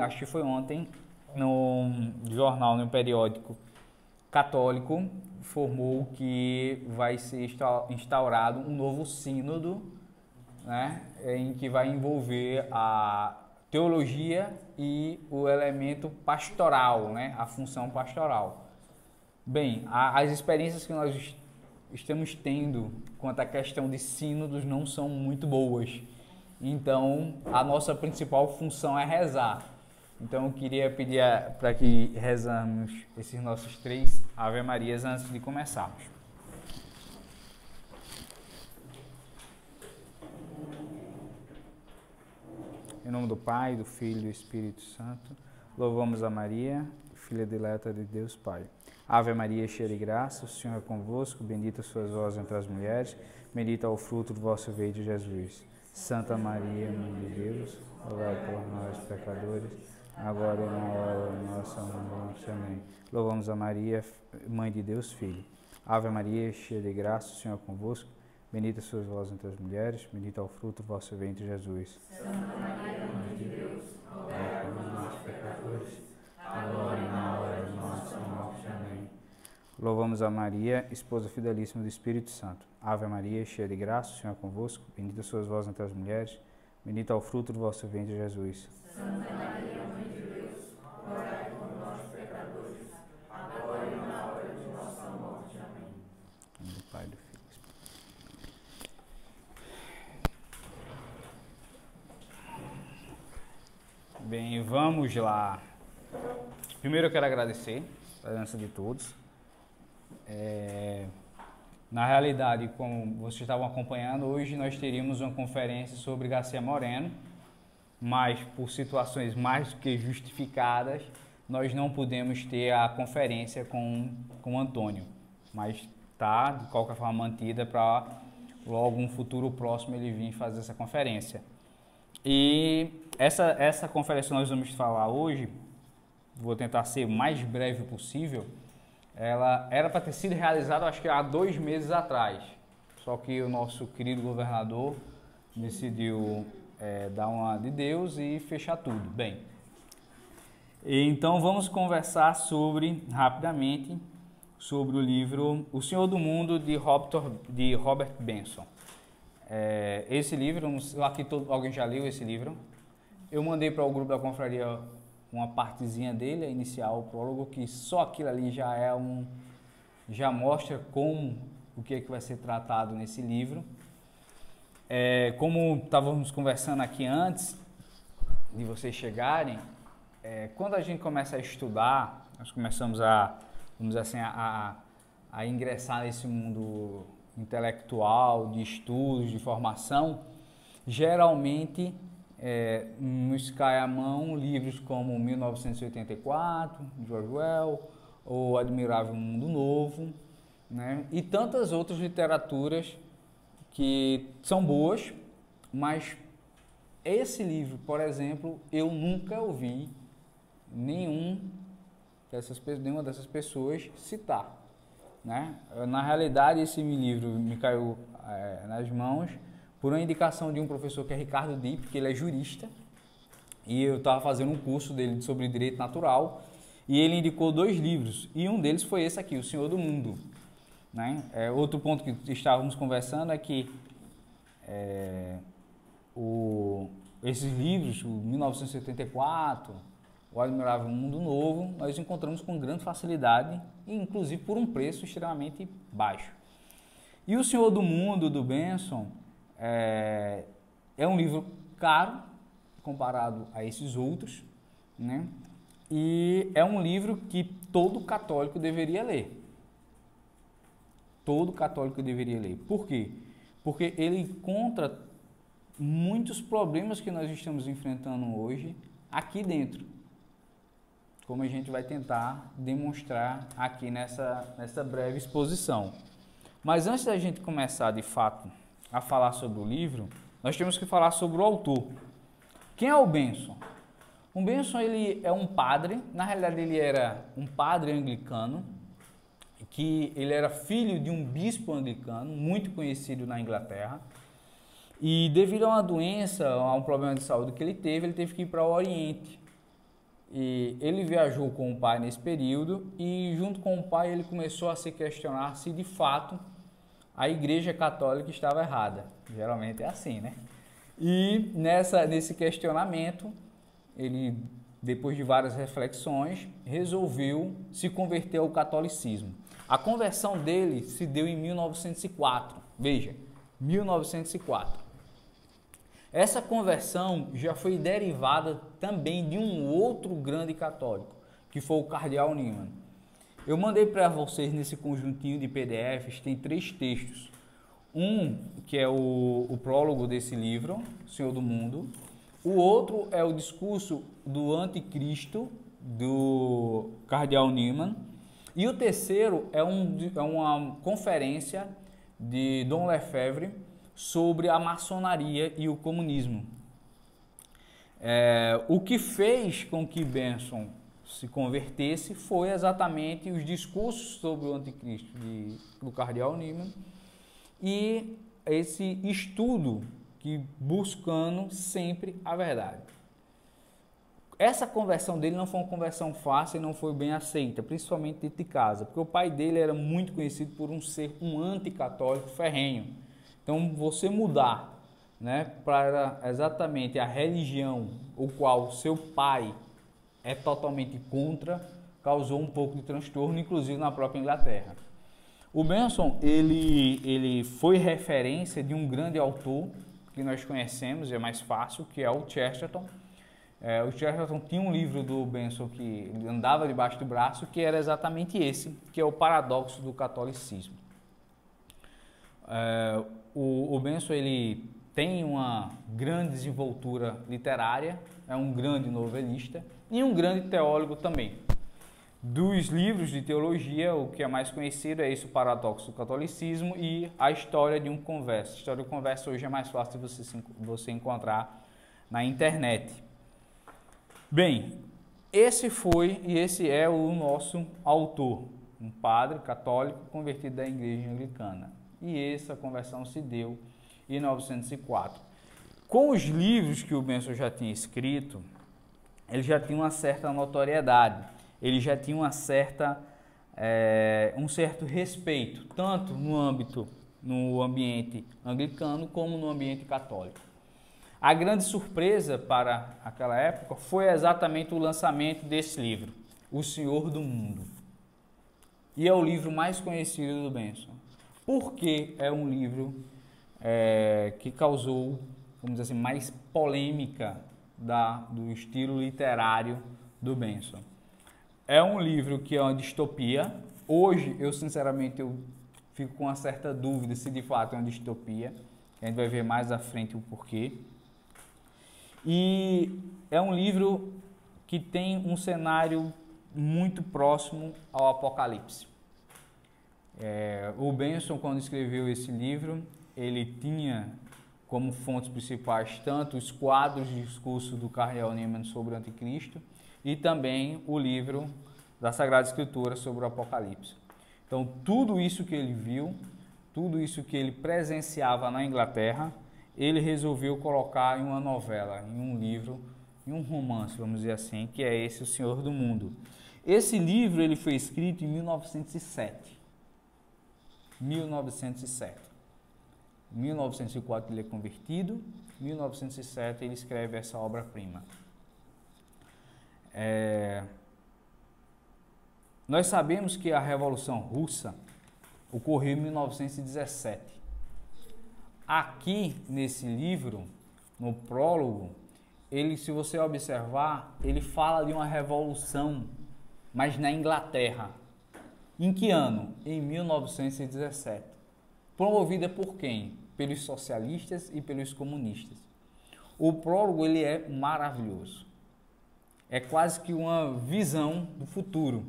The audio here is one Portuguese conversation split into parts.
acho que foi ontem, no jornal, no periódico católico, informou que vai ser instaurado um novo sínodo, né, em que vai envolver a teologia e o elemento pastoral, né, a função pastoral. Bem, as experiências que nós estamos tendo quanto à questão de sínodos não são muito boas. Então, a nossa principal função é rezar. Então, eu queria pedir para que rezamos esses nossos 3 Ave Marias antes de começarmos. Em nome do Pai, do Filho e do Espírito Santo, louvamos a Maria, filha dileta de Deus Pai. Ave Maria, cheia de graça, o Senhor é convosco, bendita sois vós entre as mulheres, bendito é o fruto do vosso ventre, Jesus. Santa Maria, Mãe de Deus, rogai por nós, pecadores, agora e na hora da nossa morte. Amém. Louvamos a Maria, Mãe de Deus, Filho. Ave Maria, cheia de graça, o Senhor é convosco, bendita sois vós entre as mulheres, bendito é o fruto do vosso ventre, Jesus. Santa Maria, Mãe de Deus, rogai por nós, pecadores, agora e na hora de nossa morte. Amém. Louvamos a Maria, esposa fidelíssima do Espírito Santo. Ave Maria, cheia de graça, o Senhor é convosco, bendita sois vós entre as mulheres, bendito é o fruto do vosso ventre, Jesus. Santa Maria, Mãe de Deus, rogai por nós, pecadores, agora e na hora de nossa morte. Amém. Em nome do Pai, do Filho e do Espírito. Bem, vamos lá. Primeiro eu quero agradecer a presença de todos. Na realidade, como vocês estavam acompanhando, hoje nós teríamos uma conferência sobre Garcia Moreno, mas por situações mais do que justificadas, nós não pudemos ter a conferência com o Antônio, mas está, de qualquer forma, mantida para logo um futuro próximo ele vir fazer essa conferência. E essa conferência que nós vamos falar hoje, vou tentar ser o mais breve possível. Ela era para ter sido realizada, acho que há 2 meses atrás, só que o nosso querido governador decidiu dar uma de Deus e fechar tudo. Bem, então vamos conversar rapidamente sobre o livro O Senhor do Mundo, de Robert Benson. Esse livro, aqui alguém já leu esse livro? Eu mandei para o grupo da confraria uma partezinha dele, a inicial, o prólogo, que só aquilo ali já mostra o que vai ser tratado nesse livro. Como estávamos conversando aqui antes de vocês chegarem, quando a gente começa a estudar, nós começamos vamos dizer assim, a ingressar nesse mundo intelectual, de estudos, de formação, geralmente nos cai à mão livros como 1984, de Orwell, ou Admirável Mundo Novo, né? E tantas outras literaturas que são boas, mas esse livro, por exemplo, eu nunca ouvi nenhuma dessas pessoas citar, né? Na realidade, esse livro me caiu nas mãos por uma indicação de um professor que é Ricardo Dipp, que ele é jurista, e eu estava fazendo um curso dele sobre direito natural, e ele indicou 2 livros, e um deles foi esse aqui, O Senhor do Mundo, né? Outro ponto que estávamos conversando é que esses livros, o 1974, o Admirável Mundo Novo, nós encontramos com grande facilidade, e inclusive por um preço extremamente baixo. E O Senhor do Mundo, do Benson, é um livro caro comparado a esses outros, né? E é um livro que todo católico deveria ler. Todo católico deveria ler. Por quê? Porque ele encontra muitos problemas que nós estamos enfrentando hoje aqui dentro, como a gente vai tentar demonstrar aqui nessa breve exposição. Mas antes da gente começar, de fato, a falar sobre o livro, nós temos que falar sobre o autor. Quem é o Benson? O Benson, ele é um padre, na realidade ele era um padre anglicano, que ele era filho de um bispo anglicano, muito conhecido na Inglaterra, e devido a uma doença, a um problema de saúde que ele teve que ir para o Oriente. E ele viajou com o pai nesse período e junto com o pai ele começou a se questionar se de fato a Igreja Católica estava errada. Geralmente é assim, né? E nesse questionamento, ele, depois de várias reflexões, resolveu se converter ao catolicismo. A conversão dele se deu em 1904. Veja, 1904. Essa conversão já foi derivada também de um outro grande católico, que foi o Cardeal Newman. Eu mandei para vocês nesse conjuntinho de PDFs, tem 3 textos. Um que é o prólogo desse livro, Senhor do Mundo. O outro é o discurso do Anticristo, do Cardeal Newman. E o terceiro é uma conferência de Dom Lefebvre sobre a maçonaria e o comunismo. O que fez com que Benson se convertesse foi exatamente os discursos sobre o Anticristo do Cardeal Newman e esse estudo que buscando sempre a verdade. Essa conversão dele não foi uma conversão fácil e não foi bem aceita, principalmente dentro de casa, porque o pai dele era muito conhecido por ser um anticatólico ferrenho. Então, você mudar, né, para exatamente a religião o qual seu pai é totalmente contra, causou um pouco de transtorno, inclusive na própria Inglaterra. O Benson, ele foi referência de um grande autor que nós conhecemos, é mais fácil, que é o Chesterton. O Chesterton tinha um livro do Benson que andava debaixo do braço, que era exatamente esse, que é o Paradoxo do Catolicismo. O Benson, ele tem uma grande desenvoltura literária, é um grande novelista e um grande teólogo também. Dos livros de teologia, o que é mais conhecido é esse, o Paradoxo do Catolicismo e a História de um Converso. A História de um Converso hoje é mais fácil de você encontrar na internet. Bem, esse é o nosso autor, um padre católico convertido da Igreja Anglicana. E essa conversão se deu em 1904. Com os livros que o Benson já tinha escrito, ele já tinha uma certa notoriedade, ele já tinha um certo respeito, tanto no ambiente anglicano como no ambiente católico. A grande surpresa para aquela época foi exatamente o lançamento desse livro, O Senhor do Mundo. E é o livro mais conhecido do Benson. Por que é um livro que causou, vamos dizer assim, mais polêmica do estilo literário do Benson? É um livro que é uma distopia. Hoje, sinceramente, eu fico com uma certa dúvida se de fato é uma distopia. A gente vai ver mais à frente o porquê. E é um livro que tem um cenário muito próximo ao Apocalipse. O Benson, quando escreveu esse livro, ele tinha como fontes principais tanto os quadros de discurso do Cardeal Newman sobre o Anticristo e também o livro da Sagrada Escritura sobre o Apocalipse. Então, tudo isso que ele viu, tudo isso que ele presenciava na Inglaterra, ele resolveu colocar em uma novela, em um livro, em um romance, vamos dizer assim, que é esse, O Senhor do Mundo. Esse livro ele foi escrito em 1907. 1907. Em 1904 ele é convertido, em 1907 ele escreve essa obra-prima. Nós sabemos que a Revolução Russa ocorreu em 1917. Aqui nesse livro, no prólogo, se você observar, ele fala de uma revolução, mas na Inglaterra. Em que ano? Em 1917. Promovida por quem? Pelos socialistas e pelos comunistas. O prólogo ele é maravilhoso. É quase que uma visão do futuro.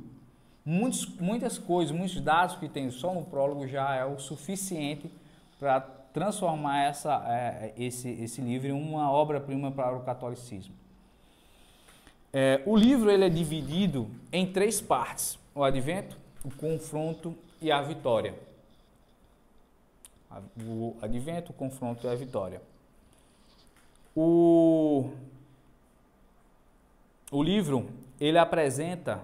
Muitas coisas, muitos dados que tem só no prólogo já é o suficiente para transformar esse livro em uma obra-prima para o catolicismo. O livro ele é dividido em 3 partes: o advento, o confronto e a vitória. O advento, o confronto e a vitória. O livro ele apresenta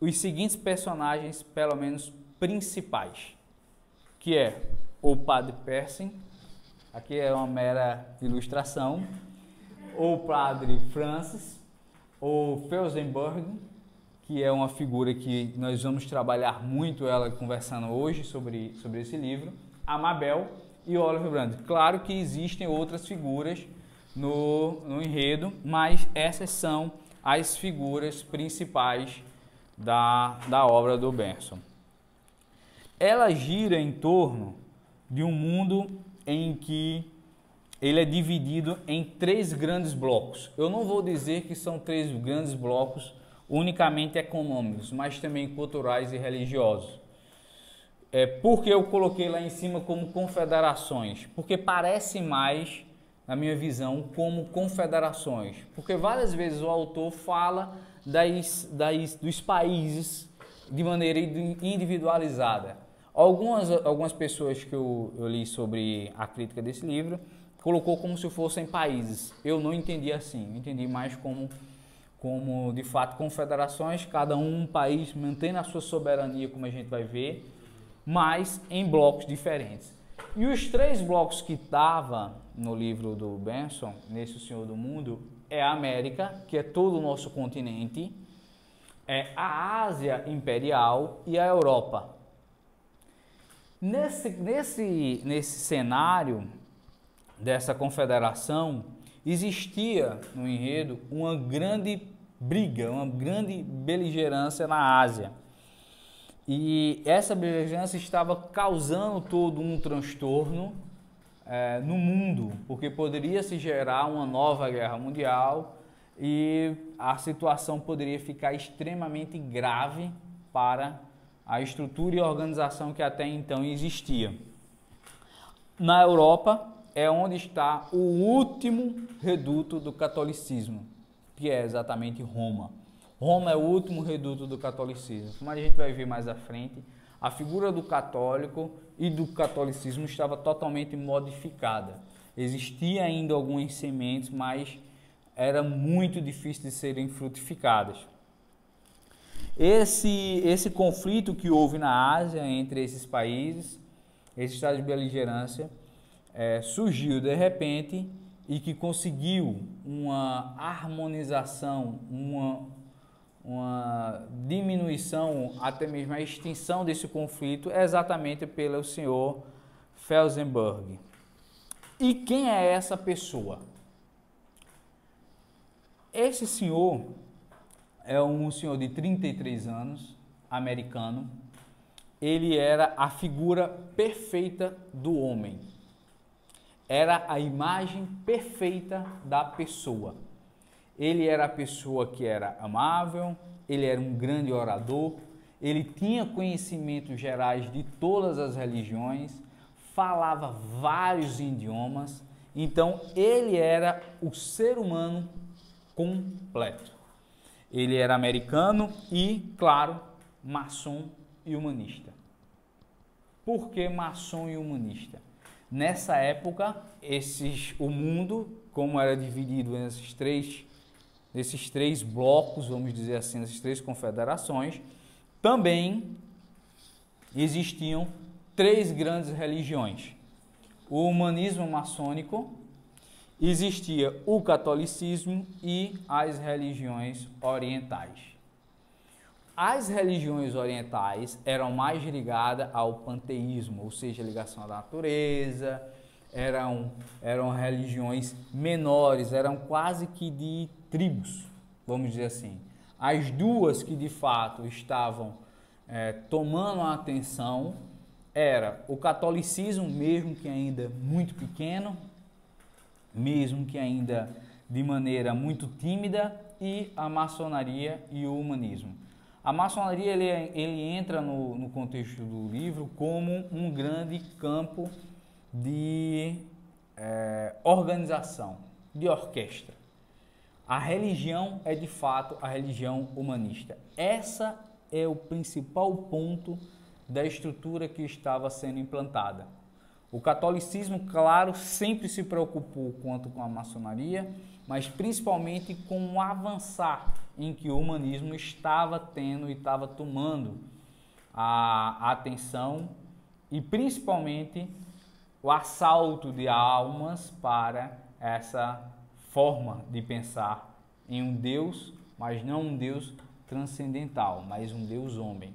os seguintes personagens, pelo menos principais, que é o Padre Percy, aqui é uma mera ilustração, o Padre Francis, o Felsenburgh, que é uma figura que nós vamos trabalhar muito ela conversando hoje sobre esse livro, a Mabel e o Oliver Brand. Claro que existem outras figuras no enredo, mas essas são as figuras principais da obra do Benson. Ela gira em torno de um mundo em que ele é dividido em 3 grandes blocos. Eu não vou dizer que são 3 grandes blocos unicamente econômicos, mas também culturais e religiosos. Porque eu coloquei lá em cima como confederações? Porque parece mais, na minha visão, como confederações. Porque várias vezes o autor fala dos países de maneira individualizada. Algumas pessoas que eu li sobre a crítica desse livro colocou como se fossem países. Eu não entendi assim, eu entendi mais como de fato confederações, cada um país mantendo a sua soberania, como a gente vai ver, mas em blocos diferentes. E os 3 blocos que estavam no livro do Benson, nesse O Senhor do Mundo, é a América, que é todo o nosso continente, é a Ásia Imperial e a Europa. Nesse cenário dessa confederação, existia no enredo uma grande briga, uma grande beligerância na Ásia. E essa beligerância estava causando todo um transtorno no mundo, porque poderia se gerar uma nova guerra mundial e a situação poderia ficar extremamente grave para a estrutura e organização que até então existia. Na Europa é onde está o último reduto do catolicismo, que é exatamente Roma. Roma é o último reduto do catolicismo. Como a gente vai ver mais à frente, a figura do católico e do catolicismo estava totalmente modificada. Existia ainda algumas sementes, mas era muito difícil de serem frutificadas. Esse conflito que houve na Ásia entre esses países, esse estado de beligerância, surgiu de repente e que conseguiu uma harmonização, uma diminuição, até mesmo a extinção desse conflito, exatamente pelo senhor Felsenburgh. E quem é essa pessoa? Esse senhor é um senhor de 33 anos, americano. Ele era a figura perfeita do homem. Era a imagem perfeita da pessoa. Ele era a pessoa que era amável, ele era um grande orador, ele tinha conhecimentos gerais de todas as religiões, falava vários idiomas, então ele era o ser humano completo. Ele era americano e, claro, maçom e humanista. Por que maçom e humanista? Nessa época, o mundo, como era dividido nesses três blocos, vamos dizer assim, nessas 3 confederações, também existiam 3 grandes religiões. O humanismo maçônico, existia o catolicismo e as religiões orientais. As religiões orientais eram mais ligadas ao panteísmo, ou seja, ligação à natureza, eram religiões menores, eram quase que de tribos, vamos dizer assim. As 2 que de fato estavam tomando a atenção era o catolicismo, mesmo que ainda muito pequeno, mesmo que ainda de maneira muito tímida, e a maçonaria e o humanismo. A maçonaria ele entra no contexto do livro como um grande campo de organização, de orquestra. A religião é de fato a religião humanista. Essa é o principal ponto da estrutura que estava sendo implantada. O catolicismo, claro, sempre se preocupou quanto com a maçonaria, mas principalmente com o avançar em que o humanismo estava tendo e estava tomando a atenção e principalmente o assalto de almas para essa forma de pensar em um Deus, mas não um Deus transcendental, mas um Deus homem.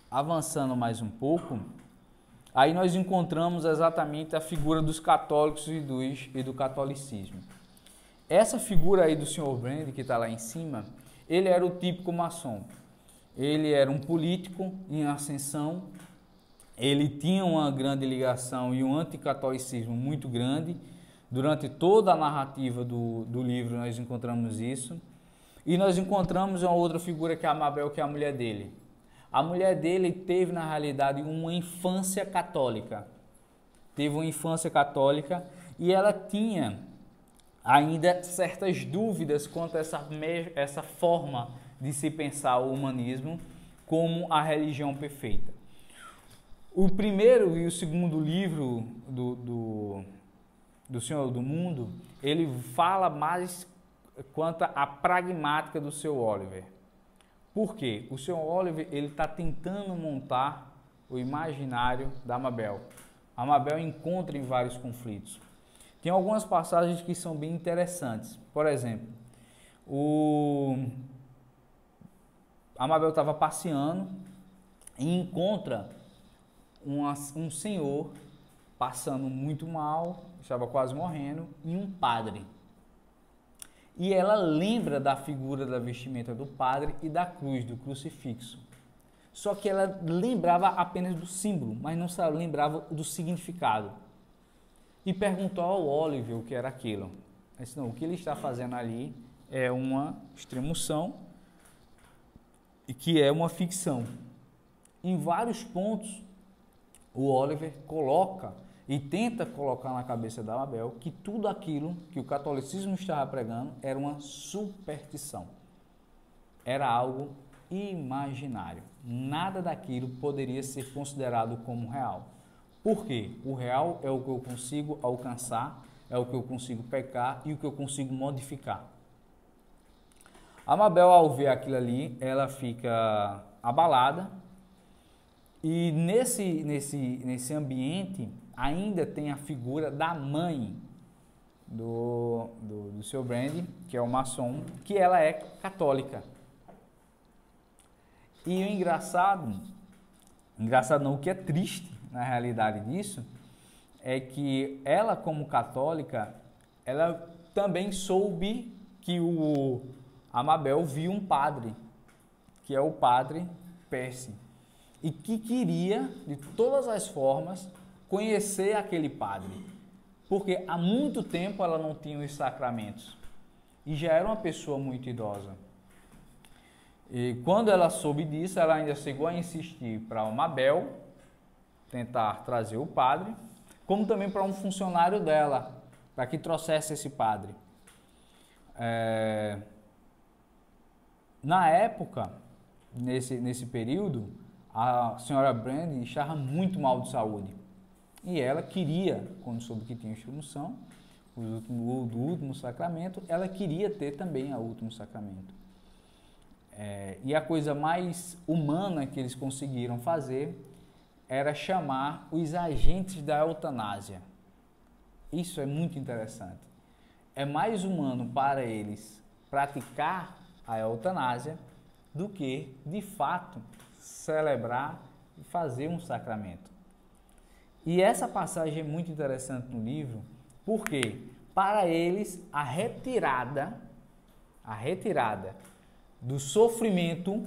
Avançando mais um pouco, aí nós encontramos exatamente a figura dos católicos e do catolicismo. Essa figura aí do Sr. Brand, que está lá em cima, ele era o típico maçom. Ele era um político em ascensão, ele tinha uma grande ligação e um anticatolicismo muito grande. Durante toda a narrativa do livro nós encontramos isso. E nós encontramos uma outra figura que é a Mabel, que é a mulher dele. A mulher dele teve, na realidade, uma infância católica. Teve uma infância católica e ela tinha ainda certas dúvidas quanto a essa forma de se pensar o humanismo como a religião perfeita. O primeiro e o segundo livro do Senhor do Mundo, ele fala mais quanto à pragmática do Sr. Oliver. Por quê? O Sr. Oliver está tentando montar o imaginário da Mabel. A Mabel encontra em vários conflitos. Tem algumas passagens que são bem interessantes. Por exemplo, a Mabel estava passeando e encontra um senhor passando muito mal, estava quase morrendo, e um padre. E ela lembra da figura da vestimenta do padre e da cruz, do crucifixo. Só que ela lembrava apenas do símbolo, mas não lembrava do significado. E perguntou ao Oliver o que era aquilo. Ele disse, não, o que ele está fazendo ali é uma extremoção e que é uma ficção. Em vários pontos, o Oliver coloca e tenta colocar na cabeça da Mabel que tudo aquilo que o catolicismo estava pregando era uma superstição. Era algo imaginário. Nada daquilo poderia ser considerado como real. Por quê? O real é o que eu consigo alcançar, é o que eu consigo pecar e o que eu consigo modificar. A Mabel, ao ver aquilo ali, ela fica abalada e nesse ambiente ainda tem a figura da mãe do Sr. Brand, que é o maçom, que ela é católica. E o engraçado não, o que é triste na realidade disso, é que ela como católica, ela também soube que a Mabel viu um padre, que é o padre Percy, e que queria, de todas as formas, conhecer aquele padre, porque há muito tempo ela não tinha os sacramentos, e já era uma pessoa muito idosa. E quando ela soube disso, ela ainda chegou a insistir para a Mabel tentar trazer o padre, como também para um funcionário dela, para que trouxesse esse padre. Na época, nesse período, a senhora Brand estava muito mal de saúde. E ela queria, quando soube que tinha extrema-unção, do último sacramento, ela queria ter também o último sacramento. E a coisa mais humana que eles conseguiram fazer era chamar os agentes da eutanásia. Isso é muito interessante. É mais humano para eles praticar a eutanásia do que, de fato, celebrar e fazer um sacramento. E essa passagem é muito interessante no livro, porque para eles a retirada do sofrimento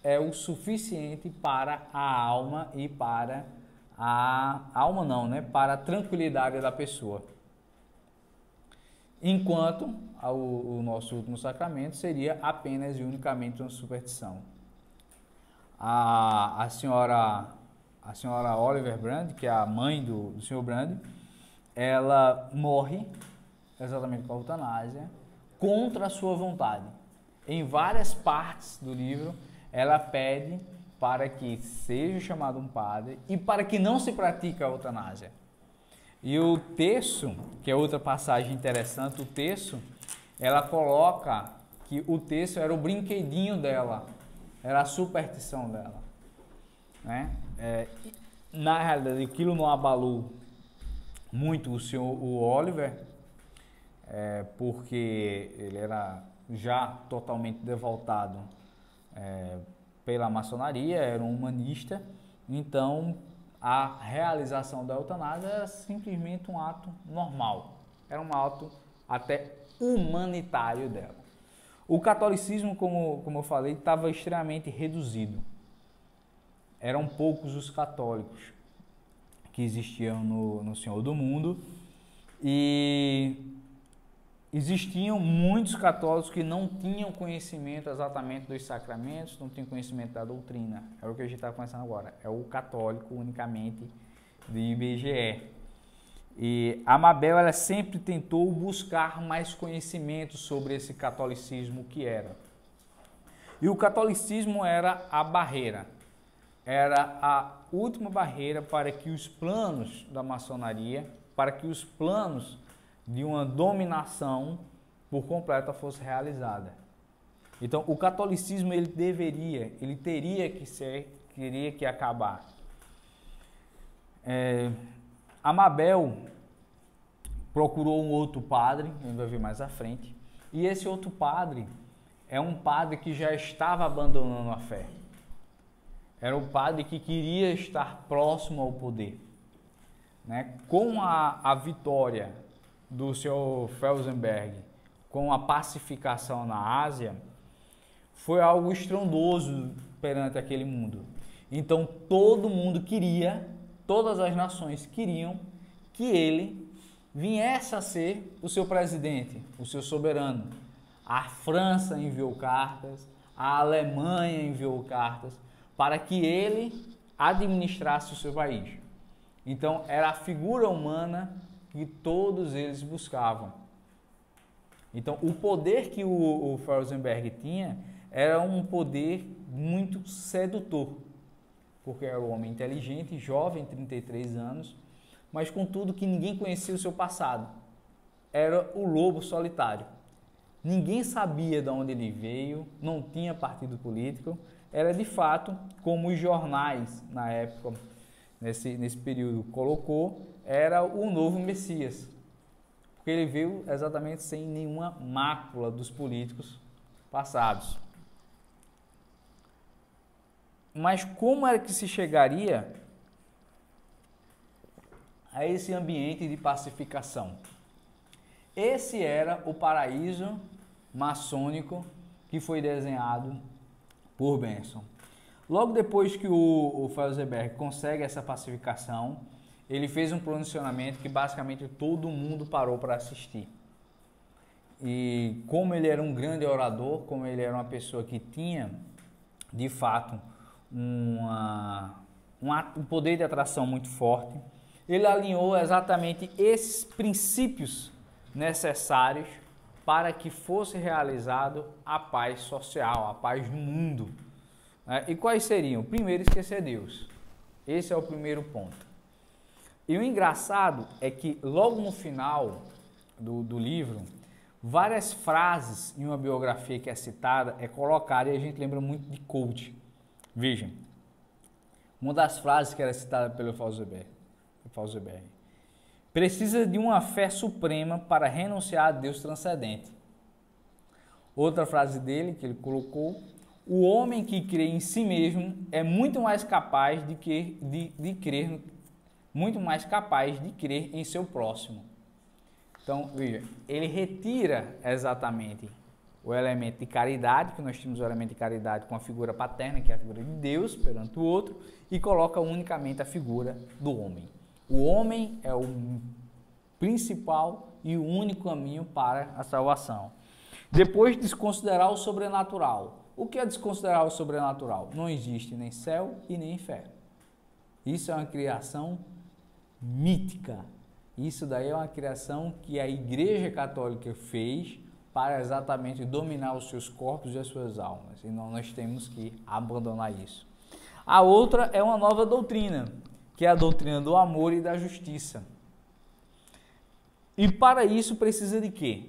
é o suficiente para a alma e para para a tranquilidade da pessoa. Enquanto o nosso último sacramento seria apenas e unicamente uma superstição. A senhora Oliver Brand, que é a mãe do Sr. Brand, ela morre exatamente com a eutanásia contra a sua vontade. Em várias partes do livro, ela pede para que seja chamado um padre e para que não se pratique a eutanásia. E o terço, que é outra passagem interessante, o terço, ela coloca que o terço era o brinquedinho dela, era a superstição dela, né? Na realidade, aquilo não abalou muito o Oliver, porque ele era já totalmente devoltado pela maçonaria, era um humanista, então a realização da eutanásia era simplesmente um ato normal, era um ato até humanitário dela. O catolicismo, como eu falei, estava extremamente reduzido. Eram poucos os católicos que existiam no Senhor do Mundo e existiam muitos católicos que não tinham conhecimento exatamente dos sacramentos, não tinham conhecimento da doutrina. É o que a gente está conversando agora. É o católico unicamente do IBGE. E a Mabel, ela sempre tentou buscar mais conhecimento sobre esse catolicismo que era. E o catolicismo era a barreira. Era a última barreira para que os planos da maçonaria, para que os planos de uma dominação por completa fosse realizada. Então, o catolicismo ele teria que acabar. A Mabel procurou um outro padre, a gente vai ver mais à frente, e esse outro padre é um padre que já estava abandonando a fé. Era um padre que queria estar próximo ao poder, né? Com a vitória do Sr. Felsenberg, com a pacificação na Ásia, foi algo estrondoso perante aquele mundo. Então todo mundo queria, todas as nações queriam que ele viesse a ser o seu presidente, o seu soberano. A França enviou cartas, a Alemanha enviou cartas para que ele administrasse o seu país. Então era a figura humana que todos eles buscavam. Então o poder que o Felsenberg tinha era um poder muito sedutor, porque era um homem inteligente, jovem, 33 anos, mas contudo que ninguém conhecia o seu passado. Era o lobo solitário. Ninguém sabia de onde ele veio, não tinha partido político, era de fato, como os jornais na época, nesse período colocou, era o novo Messias, porque ele veio exatamente sem nenhuma mácula dos políticos passados. Mas como era que se chegaria a esse ambiente de pacificação? Esse era o paraíso maçônico que foi desenhado por Benson. Logo depois que o Felsenberg consegue essa pacificação, ele fez um pronunciamento que basicamente todo mundo parou para assistir. E como ele era um grande orador, como ele era uma pessoa que tinha, de fato, um poder de atração muito forte, ele alinhou exatamente esses princípios necessários para que fosse realizado a paz social, a paz no mundo. E quais seriam? Primeiro, esquecer Deus. Esse é o primeiro ponto. E o engraçado é que logo no final do livro, várias frases em uma biografia que é citada é colocada e a gente lembra muito de coach. Vejam, uma das frases que era citada pelo Felsenberg: precisa de uma fé suprema para renunciar a Deus transcendente. Outra frase dele que ele colocou: o homem que crê em si mesmo é muito mais capaz de crer em seu próximo. Então, veja, ele retira exatamente o elemento de caridade, que nós temos o elemento de caridade com a figura paterna, que é a figura de Deus perante o outro, e coloca unicamente a figura do homem. O homem é o principal e o único caminho para a salvação. Depois, desconsiderar o sobrenatural. O que é desconsiderar o sobrenatural? Não existe nem céu e nem inferno. Isso é uma criação mítica. Isso daí é uma criação que a Igreja Católica fez para exatamente dominar os seus corpos e as suas almas. E nós temos que abandonar isso. A outra é uma nova doutrina, que é a doutrina do amor e da justiça. E para isso precisa de quê?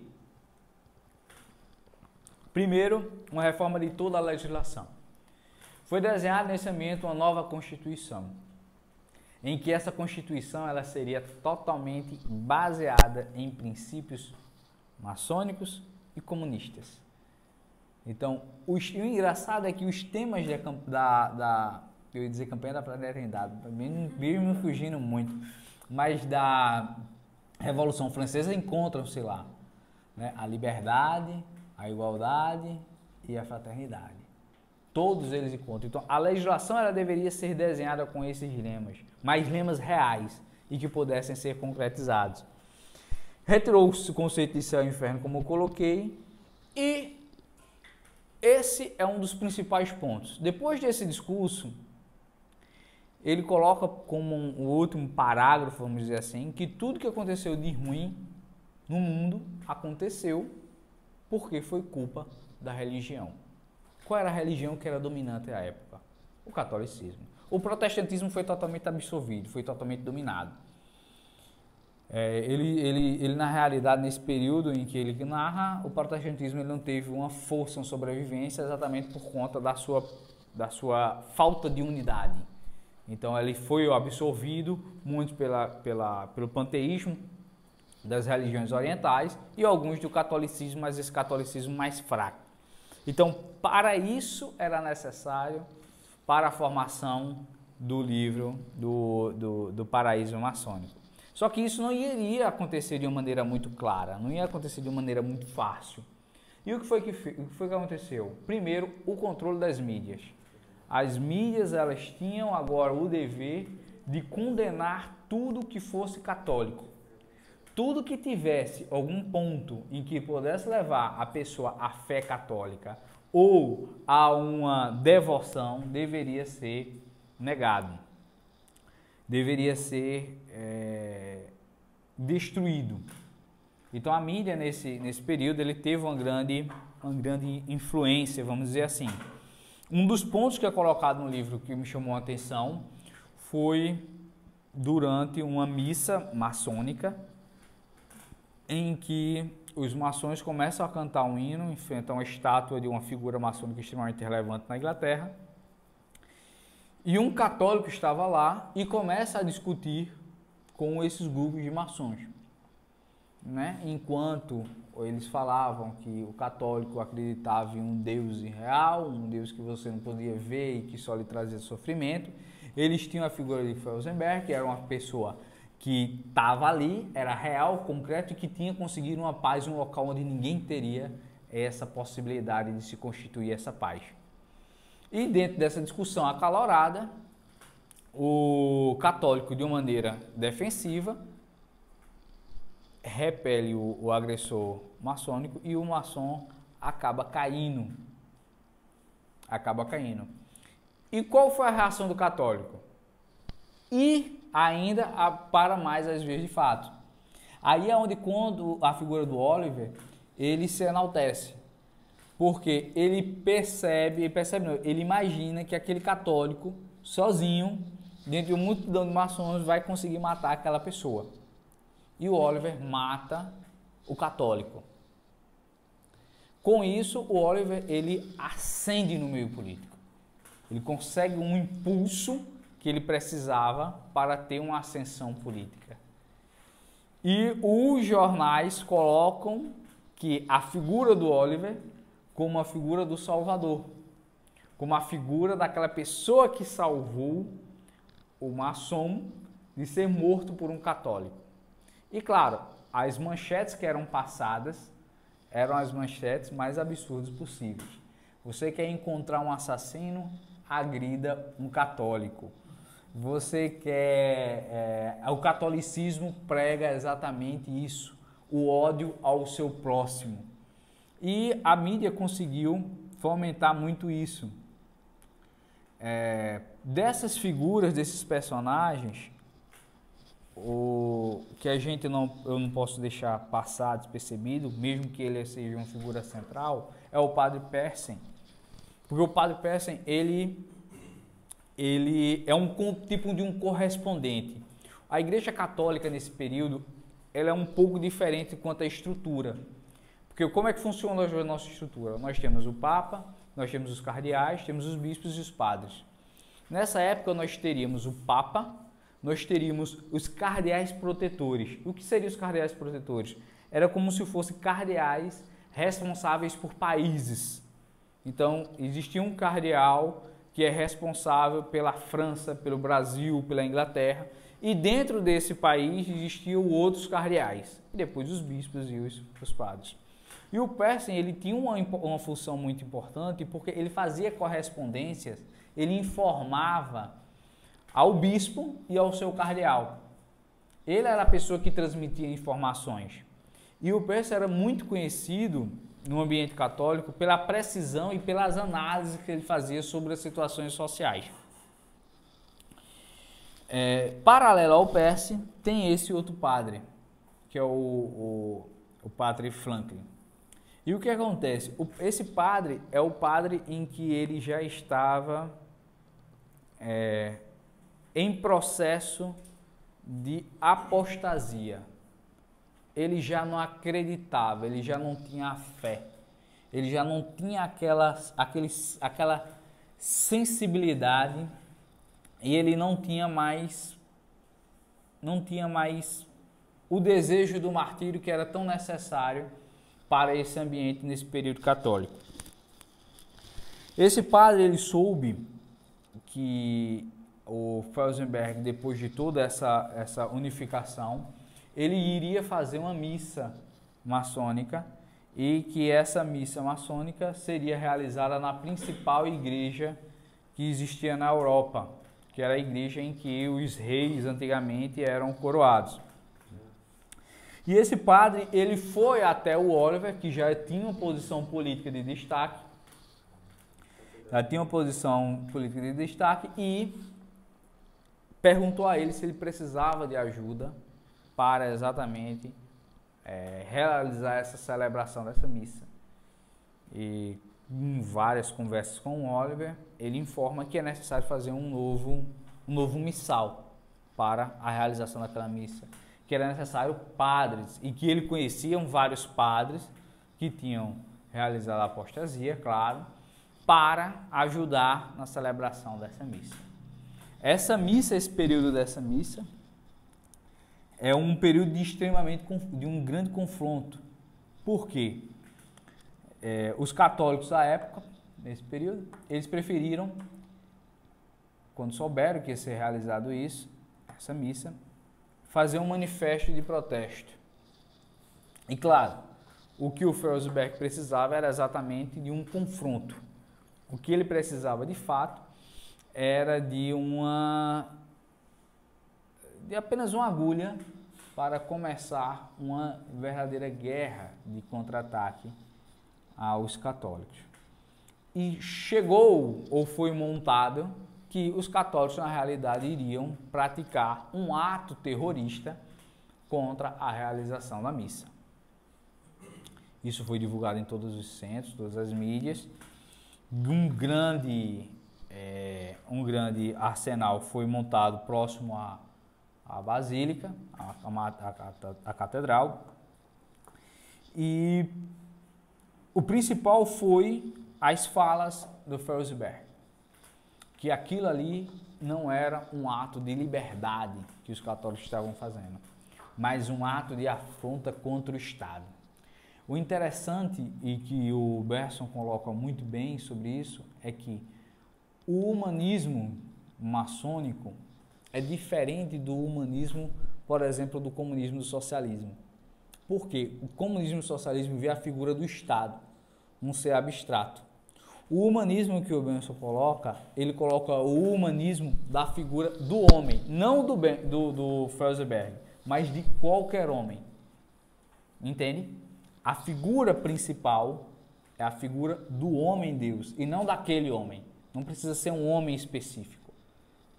Primeiro, uma reforma de toda a legislação. Foi desenhada nesse ambiente uma nova Constituição, em que essa Constituição ela seria totalmente baseada em princípios maçônicos e comunistas. Então, o engraçado é que os temas eu ia dizer campanha da fraternidade, mesmo fugindo muito, mas da Revolução Francesa encontram-se lá, né? A liberdade, a igualdade e a fraternidade. Todos eles encontram. Então, a legislação ela deveria ser desenhada com esses lemas, mas lemas reais e que pudessem ser concretizados. Retirou-se o conceito de céu e inferno, como eu coloquei, e esse é um dos principais pontos. Depois desse discurso, ele coloca como o último parágrafo, vamos dizer assim, que tudo que aconteceu de ruim no mundo aconteceu porque foi culpa da religião. Qual era a religião que era dominante à época? O catolicismo. O protestantismo foi totalmente absorvido, foi totalmente dominado. Ele na realidade, nesse período em que ele narra, o protestantismo ele não teve uma força, uma sobrevivência exatamente por conta da sua falta de unidade. Então ele foi absorvido muito pelo panteísmo das religiões orientais e alguns do catolicismo, mas esse catolicismo mais fraco. Então, para isso era necessário, para a formação do livro do Paraíso Maçônico. Só que isso não iria acontecer de uma maneira muito clara, não ia acontecer de uma maneira muito fácil. E o que foi que aconteceu? Primeiro, o controle das mídias. As mídias elas tinham agora o dever de condenar tudo que fosse católico. Tudo que tivesse algum ponto em que pudesse levar a pessoa à fé católica ou a uma devoção deveria ser negado. Deveria ser destruído. Então a mídia nesse período ele teve uma grande influência, vamos dizer assim. Um dos pontos que é colocado no livro que me chamou a atenção foi durante uma missa maçônica em que os maçons começam a cantar um hino, enfrentam a estátua de uma figura maçônica extremamente relevante na Inglaterra. E um católico estava lá e começa a discutir com esses grupos de maçons, né? Enquanto eles falavam que o católico acreditava em um Deus irreal, um Deus que você não podia ver e que só lhe trazia sofrimento, eles tinham a figura de Felsenberg, que era uma pessoa que estava ali, era real, concreto e que tinha conseguido uma paz em um local onde ninguém teria essa possibilidade de se constituir essa paz. E dentro dessa discussão acalorada, o católico, de uma maneira defensiva, repele o agressor maçônico e o maçom acaba caindo. E qual foi a reação do católico? E ainda para mais às vezes de fato. Aí é onde, quando a figura do Oliver, ele se enaltece. Porque ele ele imagina que aquele católico, sozinho, dentro de uma multidão de maçons, vai conseguir matar aquela pessoa. E o Oliver mata o católico. Com isso, o Oliver ele ascende no meio político. Ele consegue um impulso que ele precisava para ter uma ascensão política. E os jornais colocam que a figura do Oliver como a figura do Salvador, como a figura daquela pessoa que salvou o maçom de ser morto por um católico. E claro, as manchetes que eram passadas eram as manchetes mais absurdas possíveis. Você quer encontrar um assassino? Agrida um católico. Você quer... o catolicismo prega exatamente isso, o ódio ao seu próximo. E a mídia conseguiu fomentar muito isso. Dessas figuras, desses personagens, o que eu não posso deixar passar despercebido, mesmo que ele seja uma figura central, é o Padre Persen. Porque o Padre Persen, ele ele é um tipo de um correspondente. A Igreja Católica nesse período, ela é um pouco diferente quanto à estrutura. Porque como é que funciona hoje a nossa estrutura? Nós temos o Papa, nós temos os cardeais, temos os bispos e os padres. Nessa época nós teríamos o Papa, nós teríamos os cardeais protetores. O que seriam os cardeais protetores? Era como se fossem cardeais responsáveis por países. Então, existia um cardeal que é responsável pela França, pelo Brasil, pela Inglaterra, e dentro desse país existiam outros cardeais, e depois os bispos e os padres. E o Persen, ele tinha uma função muito importante, porque ele fazia correspondências, ele informava ao bispo e ao seu cardeal. Ele era a pessoa que transmitia informações. E o Persen era muito conhecido no ambiente católico pela precisão e pelas análises que ele fazia sobre as situações sociais. Paralelo ao Persen, tem esse outro padre, que é o padre Franklin. E o que acontece? Esse padre é o padre em que ele já estava em processo de apostasia. Ele já não acreditava, ele já não tinha fé, ele já não tinha aquela sensibilidade e ele não tinha mais o desejo do martírio que era tão necessário para esse ambiente nesse período católico. Esse padre, ele soube que o Felsenberg, depois de toda essa unificação, ele iria fazer uma missa maçônica e que essa missa maçônica seria realizada na principal igreja que existia na Europa, que era a igreja em que os reis antigamente eram coroados. E esse padre, ele foi até o Oliver, que já tinha uma posição política de destaque, e perguntou a ele se ele precisava de ajuda para exatamente realizar essa celebração dessa missa. E em várias conversas com o Oliver, ele informa que é necessário fazer um novo missal para a realização daquela missa, que era necessário padres, e que ele conhecia vários padres que tinham realizado a apostasia, claro, para ajudar na celebração dessa missa. Esse período dessa missa, é um período de um grande confronto. Por quê? Os católicos da época, nesse período, eles preferiram, quando souberam que ia ser realizado essa missa, fazer um manifesto de protesto. E claro, o que o Felsenberg precisava era exatamente de um confronto. O que ele precisava de fato era de apenas uma agulha para começar uma verdadeira guerra de contra-ataque aos católicos. E chegou, ou foi montado, que os católicos na realidade iriam praticar um ato terrorista contra a realização da missa. Isso foi divulgado em todos os centros, todas as mídias. Um grande arsenal foi montado próximo à basílica, à catedral. E o principal foi as falas do Felsenberg, que aquilo ali não era um ato de liberdade que os católicos estavam fazendo, mas um ato de afronta contra o Estado. O interessante, e que o Bergson coloca muito bem sobre isso, é que o humanismo maçônico é diferente do humanismo, por exemplo, do comunismo e do socialismo. Por quê? O comunismo e o socialismo vê a figura do Estado, um ser abstrato. O humanismo que o Bergson coloca, ele coloca o humanismo da figura do homem, não do Felsenberg, mas de qualquer homem. Entende? A figura principal é a figura do homem-deus e não daquele homem. Não precisa ser um homem específico.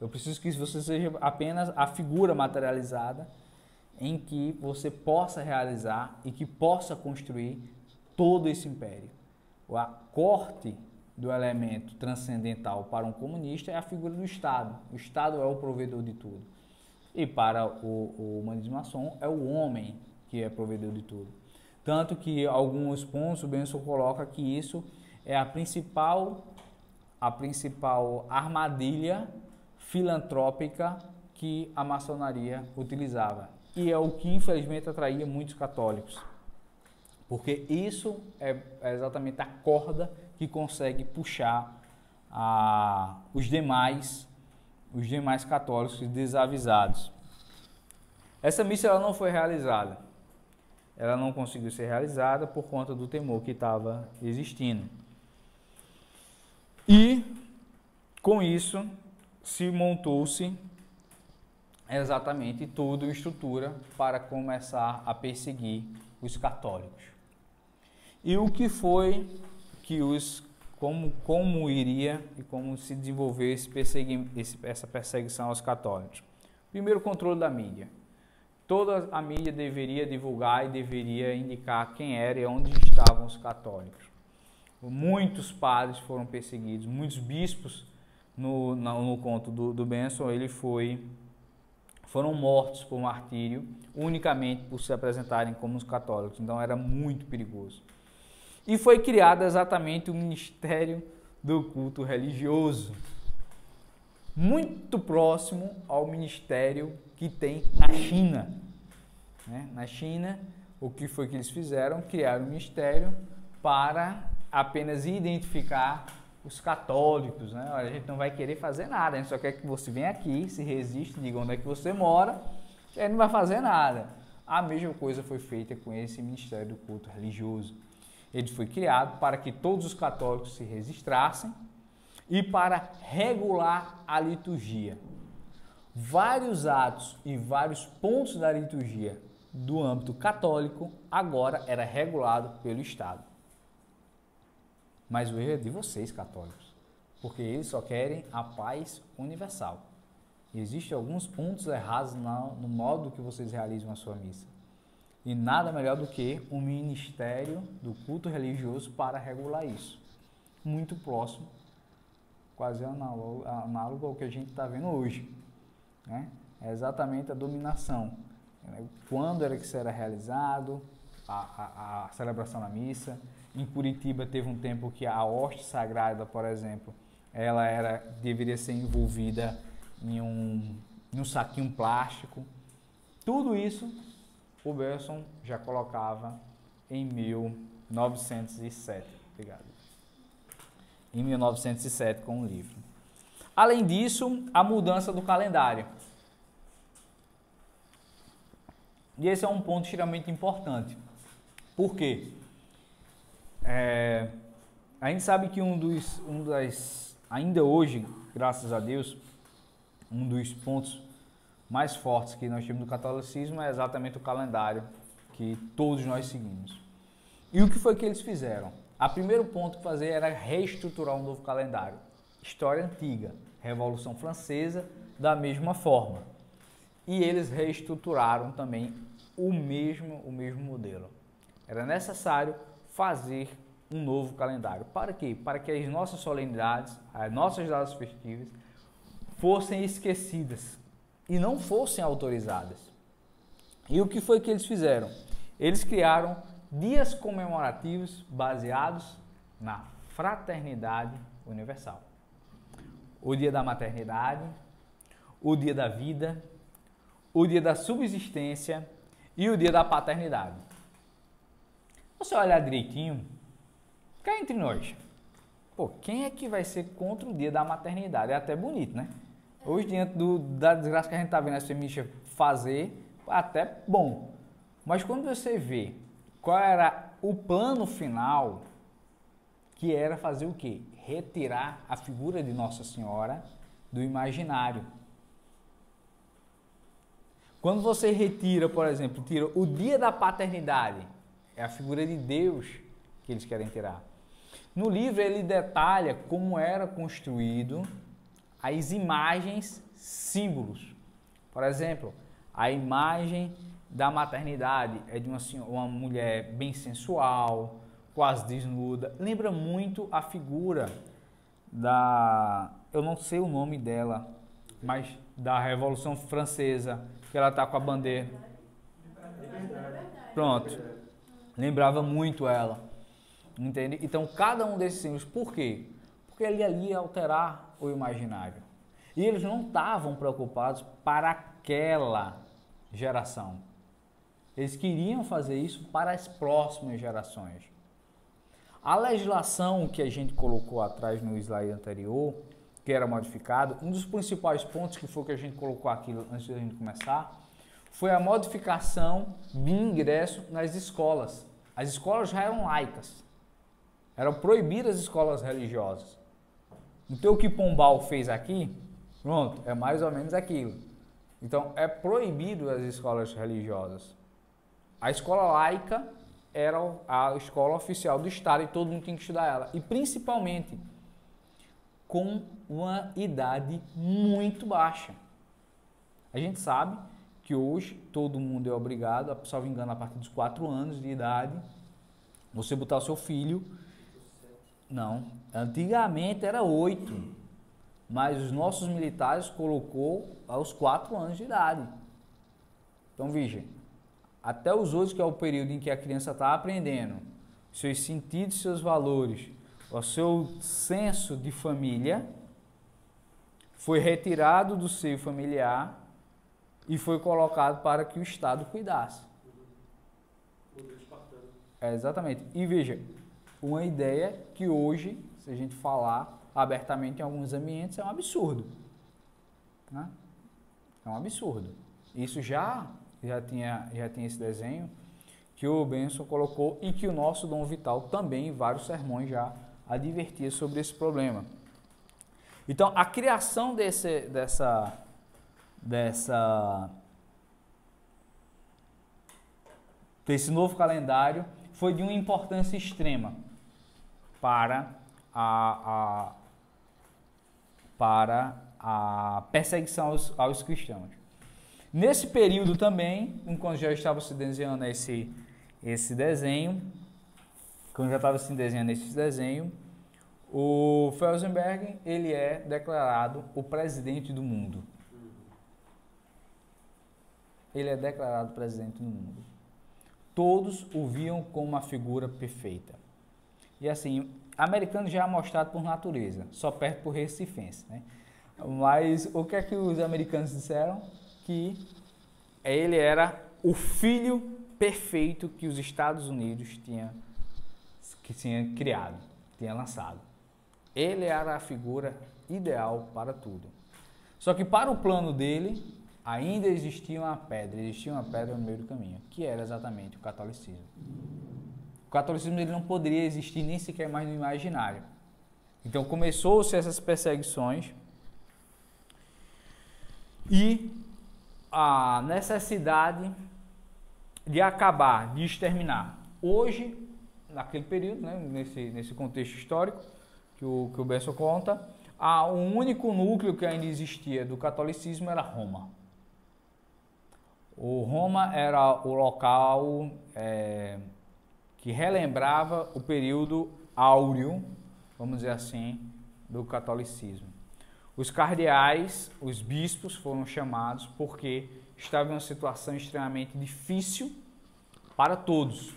Eu preciso que você seja apenas a figura materializada em que você possa realizar e que possa construir todo esse império. A corte do elemento transcendental para um comunista é a figura do Estado. O Estado é o provedor de tudo. E para o humanismo maçom é o homem que é provedor de tudo. Tanto que alguns pontos o Benson coloca que isso é a principal armadilha filantrópica que a maçonaria utilizava. E é o que infelizmente atraía muitos católicos. Porque isso é exatamente a corda que consegue puxar os demais católicos desavisados. Essa missa ela não foi realizada. Ela não conseguiu ser realizada por conta do temor que estava existindo. E, com isso, montou-se exatamente toda uma estrutura para começar a perseguir os católicos. E o que foi que como iria e como se desenvolver essa perseguição aos católicos? Primeiro, controle da mídia. Toda a mídia deveria divulgar e deveria indicar quem era e onde estavam os católicos. Muitos padres foram perseguidos, muitos bispos, no conto do Benson, foram mortos por martírio, unicamente por se apresentarem como os católicos. Então era muito perigoso. E foi criado exatamente o Ministério do Culto Religioso, muito próximo ao ministério que tem na China. Na China, o que foi que eles fizeram? Criaram um ministério para apenas identificar os católicos. Olha, a gente não vai querer fazer nada, a gente só quer que você venha aqui, se resiste, diga onde é que você mora, e aí não vai fazer nada. A mesma coisa foi feita com esse Ministério do Culto Religioso. Ele foi criado para que todos os católicos se registrassem e para regular a liturgia. Vários atos e vários pontos da liturgia do âmbito católico agora era regulado pelo Estado. Mas o erro é de vocês, católicos, porque eles só querem a paz universal. E existem alguns pontos errados no modo que vocês realizam a sua missa. E nada melhor do que um Ministério do Culto Religioso para regular isso. Muito próximo, quase análogo ao que a gente está vendo hoje. É exatamente a dominação. Quando era que isso era realizado, a celebração da missa. Em Curitiba teve um tempo que a hóstia sagrada, por exemplo, ela deveria ser envolvida em um saquinho plástico. Tudo isso o Benson já colocava em 1907. Obrigado. Em 1907 com o livro. Além disso, a mudança do calendário. E esse é um ponto extremamente importante. Por quê? A gente sabe que ainda hoje, graças a Deus, um dos pontos mais fortes que nós temos no catolicismo é exatamente o calendário que todos nós seguimos. E o que foi que eles fizeram? O primeiro ponto que fazer era reestruturar um novo calendário. História antiga, Revolução Francesa, da mesma forma. E eles reestruturaram também o mesmo modelo. Era necessário fazer um novo calendário. Para quê? Para que as nossas solenidades, as nossas datas festivas fossem esquecidas e não fossem autorizadas. E o que foi que eles fizeram? Eles criaram dias comemorativos baseados na fraternidade universal. O dia da maternidade, o dia da vida, o dia da subsistência e o dia da paternidade. Você olhar direitinho, cá entre nós, quem é que vai ser contra o dia da maternidade? É até bonito, né? Hoje, diante da desgraça que a gente está vendo as feministas fazer, é até bom. Mas quando você vê qual era o plano final, que era fazer o quê? Retirar a figura de Nossa Senhora do imaginário. Quando você retira, por exemplo, tira o dia da paternidade, é a figura de Deus que eles querem tirar. No livro ele detalha como era construído as imagens, símbolos. Por exemplo, a imagem da maternidade é de uma mulher bem sensual, quase desnuda. Lembra muito a figura eu não sei o nome dela, mas da Revolução Francesa, que ela tá com a bandeira. Pronto. Lembrava muito ela. Entende? Então, cada um desses símbolos, por quê? Porque ele ali ia alterar o imaginário. E eles não estavam preocupados para aquela geração. Eles queriam fazer isso para as próximas gerações. A legislação que a gente colocou atrás no slide anterior, que era modificado, um dos principais pontos que foi que a gente colocou aqui antes da gente começar, foi a modificação de ingresso nas escolas. As escolas já eram laicas. Eram proibidas as escolas religiosas. Então o que Pombal fez aqui, pronto, é mais ou menos aquilo. Então é proibido as escolas religiosas. A escola laica era a escola oficial do Estado e todo mundo tinha que estudar ela. E principalmente com uma idade muito baixa. A gente sabe que hoje todo mundo é obrigado, se não me engano, a partir dos 4 anos de idade, você botar o seu filho. Não, antigamente era 8, mas os nossos militares colocou aos 4 anos de idade. Então veja, até os 8, que é o período em que a criança está aprendendo seus sentidos, seus valores, o seu senso de família, foi retirado do seio familiar e foi colocado para que o Estado cuidasse. Exatamente. E veja, uma ideia que hoje, se a gente falar abertamente em alguns ambientes, é um absurdo. Né? É um absurdo. Isso já tinha esse desenho que o Benson colocou e que o nosso Dom Vital também, em vários sermões, já advertia sobre esse problema. Então, a criação desse novo calendário foi de uma importância extrema para a perseguição aos cristãos. Nesse período também, quando já estava se desenhando esse desenho, o Felsenberg, ele é declarado o presidente do mundo. Ele é declarado presidente do mundo. Todos o viam como uma figura perfeita. E assim, americano já é mostrado por natureza, só perde por recifense, né? Mas o que é que os americanos disseram? Que ele era o filho perfeito que os Estados Unidos tinha criado, tinha lançado. Ele era a figura ideal para tudo. Só que para o plano dele, ainda existia uma pedra no meio do caminho, que era exatamente o catolicismo. O catolicismo ele não poderia existir nem sequer mais no imaginário. Então começou-se essas perseguições e a necessidade de acabar, de exterminar. Hoje, naquele período, né, nesse contexto histórico que o Benson conta, o único núcleo que ainda existia do catolicismo era Roma. Roma era o local que relembrava o período áureo, vamos dizer assim, do catolicismo. Os cardeais, os bispos foram chamados porque estavam em uma situação extremamente difícil para todos.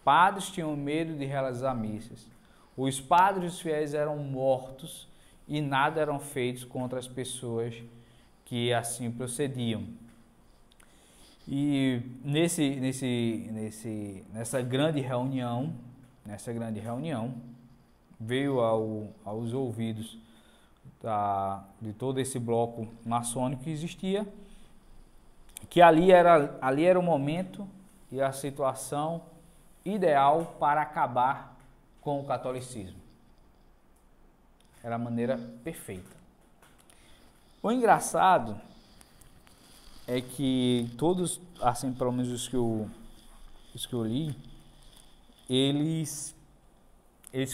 Padres tinham medo de realizar missas. Os padres e os fiéis eram mortos e nada eram feitos contra as pessoas que assim procediam. E nessa grande reunião, veio aos ouvidos de todo esse bloco maçônico que existia, que ali era o momento e a situação ideal para acabar com o catolicismo. Era a maneira perfeita. O engraçado é que todos, assim, pelo menos os que eu li, eles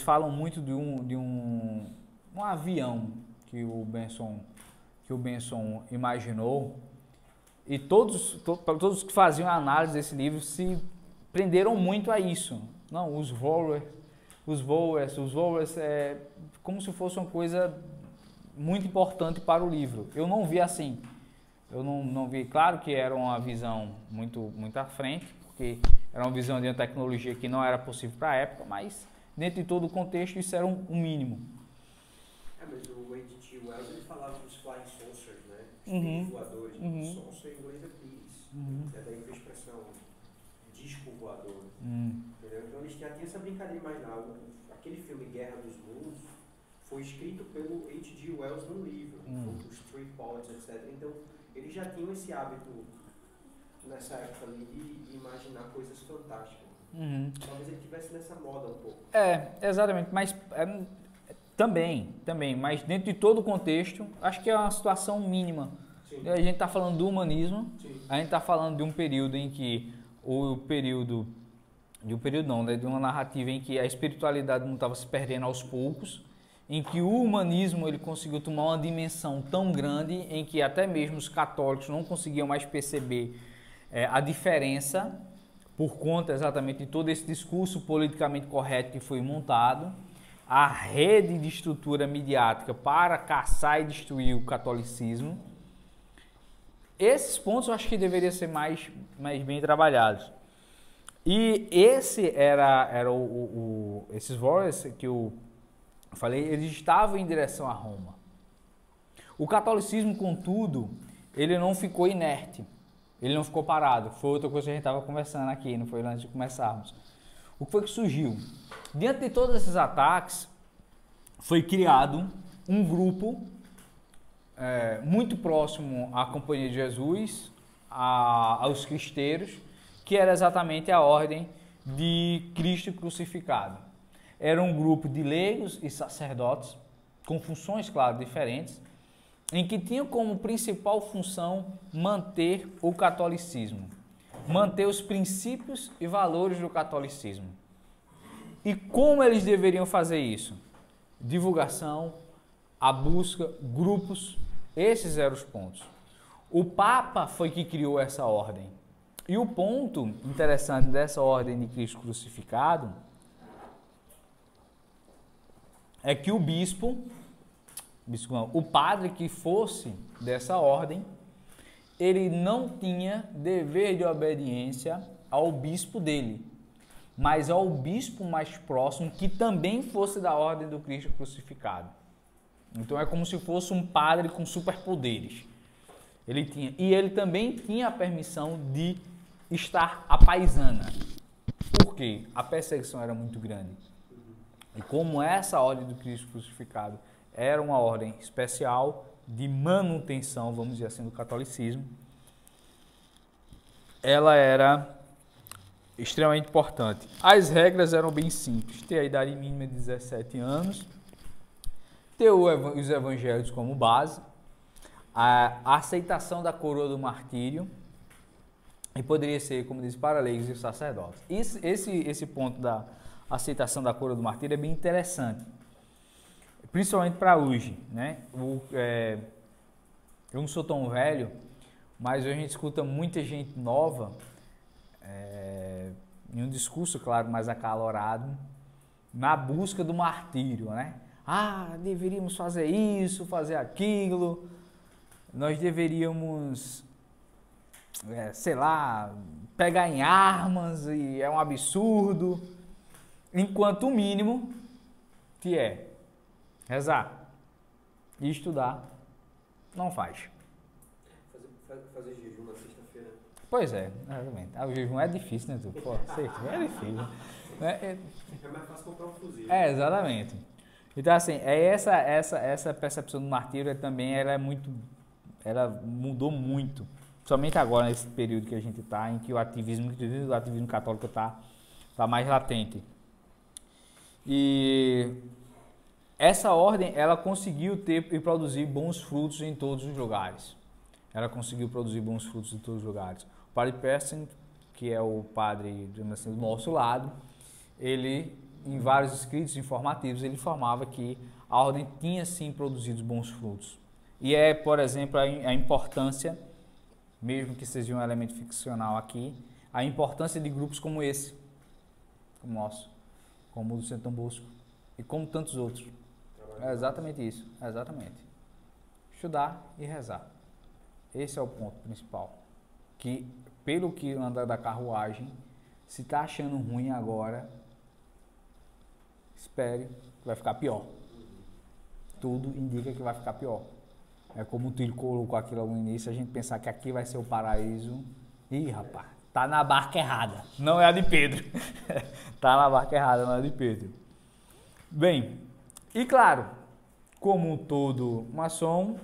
falam muito de um avião que o Benson imaginou, e todos que faziam a análise desse livro se prenderam muito a isso. Não, os Voller os Vowers é como se fosse uma coisa muito importante para o livro. Eu não vi assim. Eu não vi, claro que era uma visão muito à frente, porque era uma visão de uma tecnologia que não era possível para a época, mas dentro de todo o contexto isso era um mínimo. Mas o H.G. Wells ele falava dos flying saucers, né? Os voadores. Saucer em inglês é piece. É daí que a expressão disco voador. Entendeu? Então eles já tinham essa brincadeira imaginável. Aquele filme Guerra dos Mundos foi escrito pelo H.G. Wells no livro, os Three Poets, etc. Então eles já tinham esse hábito nessa época ali de imaginar coisas fantásticas. Talvez ele estivesse nessa moda um pouco. Exatamente, mas também, mas dentro de todo o contexto, acho que é uma situação mínima. Sim. A gente está falando do humanismo, sim. A gente está falando de um período em que de uma narrativa em que a espiritualidade não estava se perdendo aos poucos, em que o humanismo ele conseguiu tomar uma dimensão tão grande em que até mesmo os católicos não conseguiam mais perceber a diferença por conta exatamente de todo esse discurso politicamente correto que foi montado, a rede de estrutura midiática para caçar e destruir o catolicismo. Esses pontos eu acho que deveriam ser mais bem trabalhados. E esse esses Warriors que eu falei, eles estavam em direção a Roma. O catolicismo, contudo, ele não ficou inerte, ele não ficou parado. Foi outra coisa que a gente estava conversando aqui, não foi antes de começarmos. O que foi que surgiu? Diante de todos esses ataques, foi criado um grupo muito próximo à Companhia de Jesus, aos cristeiros, que era exatamente a Ordem de Cristo Crucificado. Era um grupo de leigos e sacerdotes, com funções, claro, diferentes, em que tinham como principal função manter o catolicismo, manter os princípios e valores do catolicismo. E como eles deveriam fazer isso? Divulgação, a busca, grupos, esses eram os pontos. O Papa foi que criou essa ordem. E o ponto interessante dessa ordem de Cristo crucificado é que o o padre que fosse dessa ordem, ele não tinha dever de obediência ao bispo dele, mas ao bispo mais próximo que também fosse da ordem do Cristo crucificado. Então é como se fosse um padre com superpoderes. Ele também tinha a permissão de estar à paisana. Por quê? A perseguição era muito grande. E como essa ordem do Cristo crucificado era uma ordem especial de manutenção, vamos dizer assim, do catolicismo, ela era extremamente importante. As regras eram bem simples. Ter a idade mínima de 17 anos, ter os evangelhos como base, a aceitação da coroa do martírio, e poderia ser, como diz, para leigos e sacerdotes. Esse ponto da aceitação da coroa do martírio é bem interessante, principalmente para hoje, né? Eu não sou tão velho, mas a gente escuta muita gente nova, em um discurso, claro, mais acalorado, na busca do martírio, né? Deveríamos fazer isso, fazer aquilo, nós deveríamos, sei lá, pegar em armas, e é um absurdo, enquanto o mínimo que é rezar e estudar, não faz. Fazer jejum na sexta-feira. Pois é, exatamente. O jejum é difícil, né, tu? Pô, é difícil. É mais fácil comprar um fuzil. Exatamente. Então, assim, essa percepção do martírio também, ela mudou muito. Somente agora, nesse período que a gente está, em que o ativismo católico está mais latente. E essa ordem, ela conseguiu ter e produzir bons frutos em todos os lugares. O padre Persson, que é o padre, digamos assim, do nosso lado, ele, em vários escritos informativos, ele informava que a ordem tinha sim produzido bons frutos. E por exemplo, a importância, mesmo que seja um elemento ficcional aqui, a importância de grupos como esse, como o nosso, como o do Santo Bosco e como tantos outros. É exatamente isso, exatamente. Estudar e rezar. Esse é o ponto principal. Que, pelo que anda da carruagem, se está achando ruim agora, espere, que vai ficar pior. Tudo indica que vai ficar pior. É como o Túlio colocou aquilo no início, a gente pensar que aqui vai ser o paraíso. Ih, rapaz, tá na barca errada, não é a de Pedro. Tá na barca errada, não é a de Pedro. Bem, e claro, como todo maçom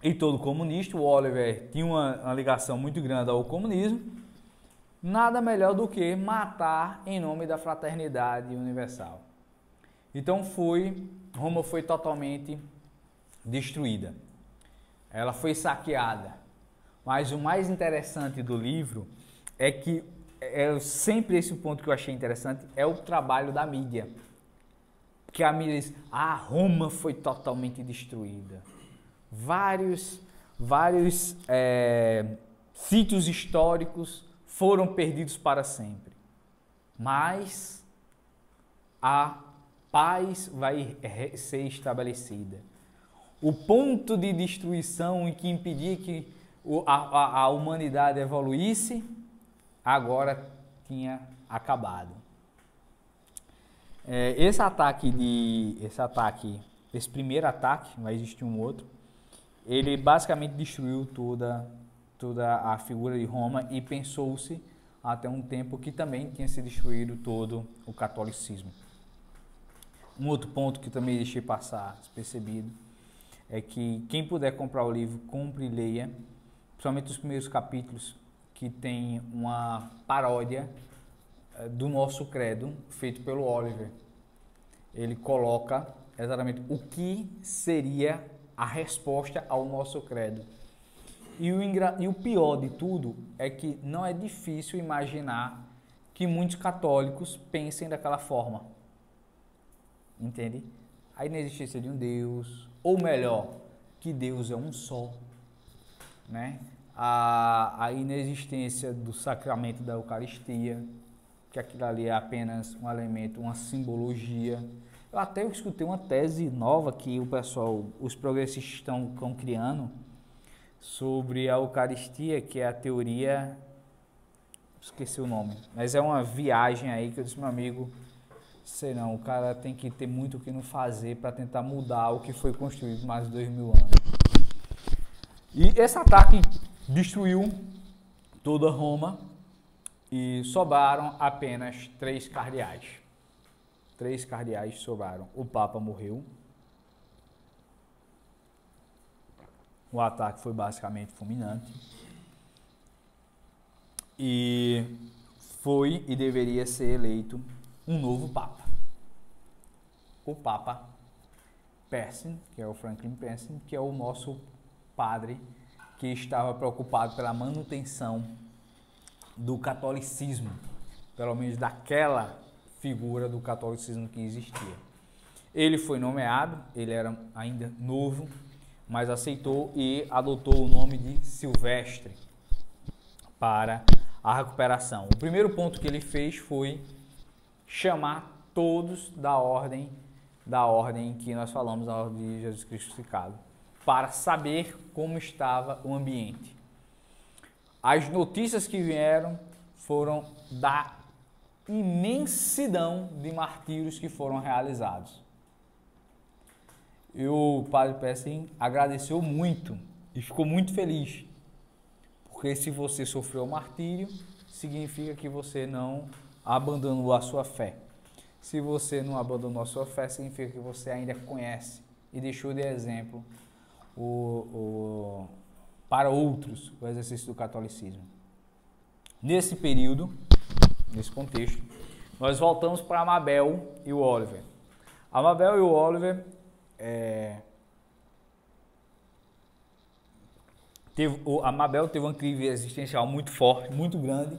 e todo comunista, o Oliver tinha uma ligação muito grande ao comunismo. Nada melhor do que matar em nome da fraternidade universal. Então Roma foi totalmente destruída. Ela foi saqueada. Mas o mais interessante do livro é que, sempre esse ponto que eu achei interessante, é o trabalho da mídia. Que a mídia diz, Roma foi totalmente destruída. Vários sítios históricos foram perdidos para sempre. Mas a paz vai ser estabelecida. O ponto de destruição e que impedia que a humanidade evoluísse, agora tinha acabado. Esse primeiro ataque, vai existir um outro, ele basicamente destruiu toda a figura de Roma e pensou-se até um tempo que também tinha se destruído todo o catolicismo. Um outro ponto que também deixei passar despercebido é que quem puder comprar o livro, compre e leia, principalmente os primeiros capítulos, que tem uma paródia do nosso credo, feito pelo Oliver. Ele coloca exatamente o que seria a resposta ao nosso credo. E o pior de tudo é que não é difícil imaginar que muitos católicos pensem daquela forma. Entende? A inexistência de um Deus, ou melhor, que Deus é um só, né? A inexistência do sacramento da Eucaristia, que aquilo ali é apenas um elemento, uma simbologia. Eu até escutei uma tese nova que os progressistas estão criando sobre a Eucaristia, que é a teoria, esqueci o nome, mas é uma viagem aí que eu disse, meu amigo, sei não, o cara tem que ter muito o que não fazer para tentar mudar o que foi construído mais de 2000 anos. E esse ataque destruiu toda Roma e sobraram apenas 3 cardeais. 3 cardeais sobraram. O Papa morreu. O ataque foi basicamente fulminante. E foi e deveria ser eleito um novo Papa. O Papa Percy, que é o Franklin Percy, que é o nosso padre que estava preocupado pela manutenção do catolicismo, pelo menos daquela figura do catolicismo que existia. Ele foi nomeado, ele era ainda novo, mas aceitou e adotou o nome de Silvestre para a recuperação. O primeiro ponto que ele fez foi chamar todos da ordem que nós falamos, a ordem de Jesus Cristo crucificado, para saber como estava o ambiente. As notícias que vieram foram da imensidão de martírios que foram realizados. E o padre Percy agradeceu muito e ficou muito feliz, porque se você sofreu martírio, significa que você não abandonou a sua fé. Se você não abandonou a sua fé, significa que você ainda conhece e deixou de exemplo para outros o exercício do catolicismo. Nesse período, nesse contexto, nós voltamos para Mabel e o Oliver. A Mabel e o Oliver a Mabel teve uma crise existencial muito forte, muito grande,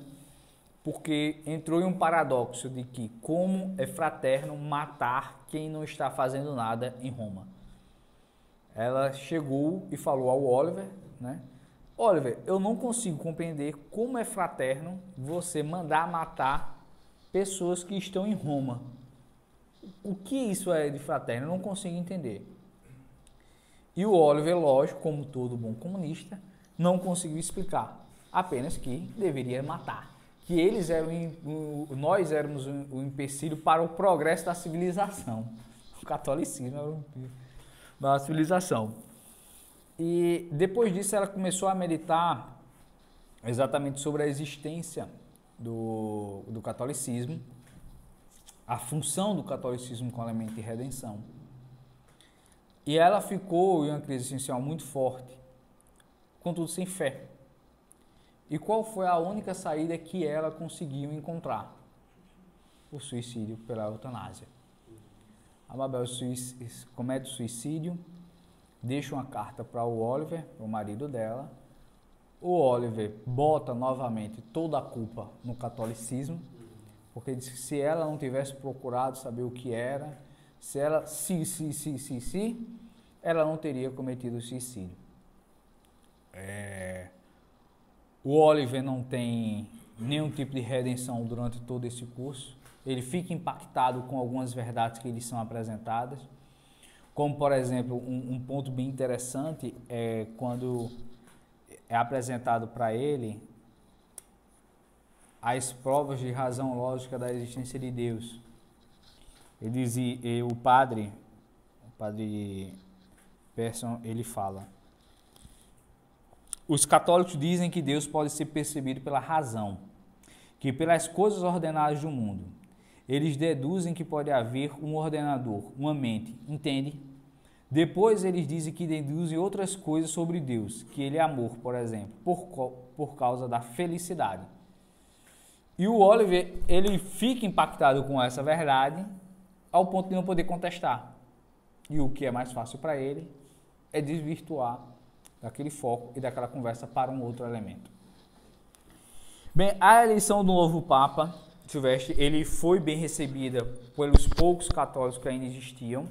porque entrou em um paradoxo de que como é fraterno matar quem não está fazendo nada em Roma. Ela chegou e falou ao Oliver, né? Oliver, eu não consigo compreender como é fraterno você mandar matar pessoas que estão em Roma. O que isso é de fraterno? Eu não consigo entender. E o Oliver, lógico, como todo bom comunista, não conseguiu explicar. Apenas que deveria matar. Que eles eram, nós éramos o empecilho para o progresso da civilização. O catolicismo era o empecilho da civilização. E depois disso ela começou a meditar exatamente sobre a existência do catolicismo, a função do catolicismo com elemento de redenção. E ela ficou em uma crise existencial muito forte, contudo sem fé. E qual foi a única saída que ela conseguiu encontrar? O suicídio pela eutanásia. A Mabel comete suicídio, deixa uma carta para o Oliver, o marido dela. O Oliver bota novamente toda a culpa no catolicismo, porque diz que se ela não tivesse procurado saber o que era, se ela, ela não teria cometido o suicídio. O Oliver não tem nenhum tipo de redenção durante todo esse curso. Ele fica impactado com algumas verdades que lhes são apresentadas, como, por exemplo, um ponto bem interessante é quando é apresentado para ele as provas de razão lógica da existência de Deus. Ele dizia, o padre Persson, ele fala: os católicos dizem que Deus pode ser percebido pela razão, que pelas coisas ordenadas do mundo. Eles deduzem que pode haver um ordenador, uma mente, entende? Depois eles dizem que deduzem outras coisas sobre Deus, que Ele é amor, por exemplo, por causa da felicidade. E o Oliver, ele fica impactado com essa verdade, ao ponto de não poder contestar. E o que é mais fácil para ele é desvirtuar daquele foco e daquela conversa para um outro elemento. Bem, a eleição do novo Papa, Silvestre, ele foi bem recebida pelos poucos católicos que ainda existiam.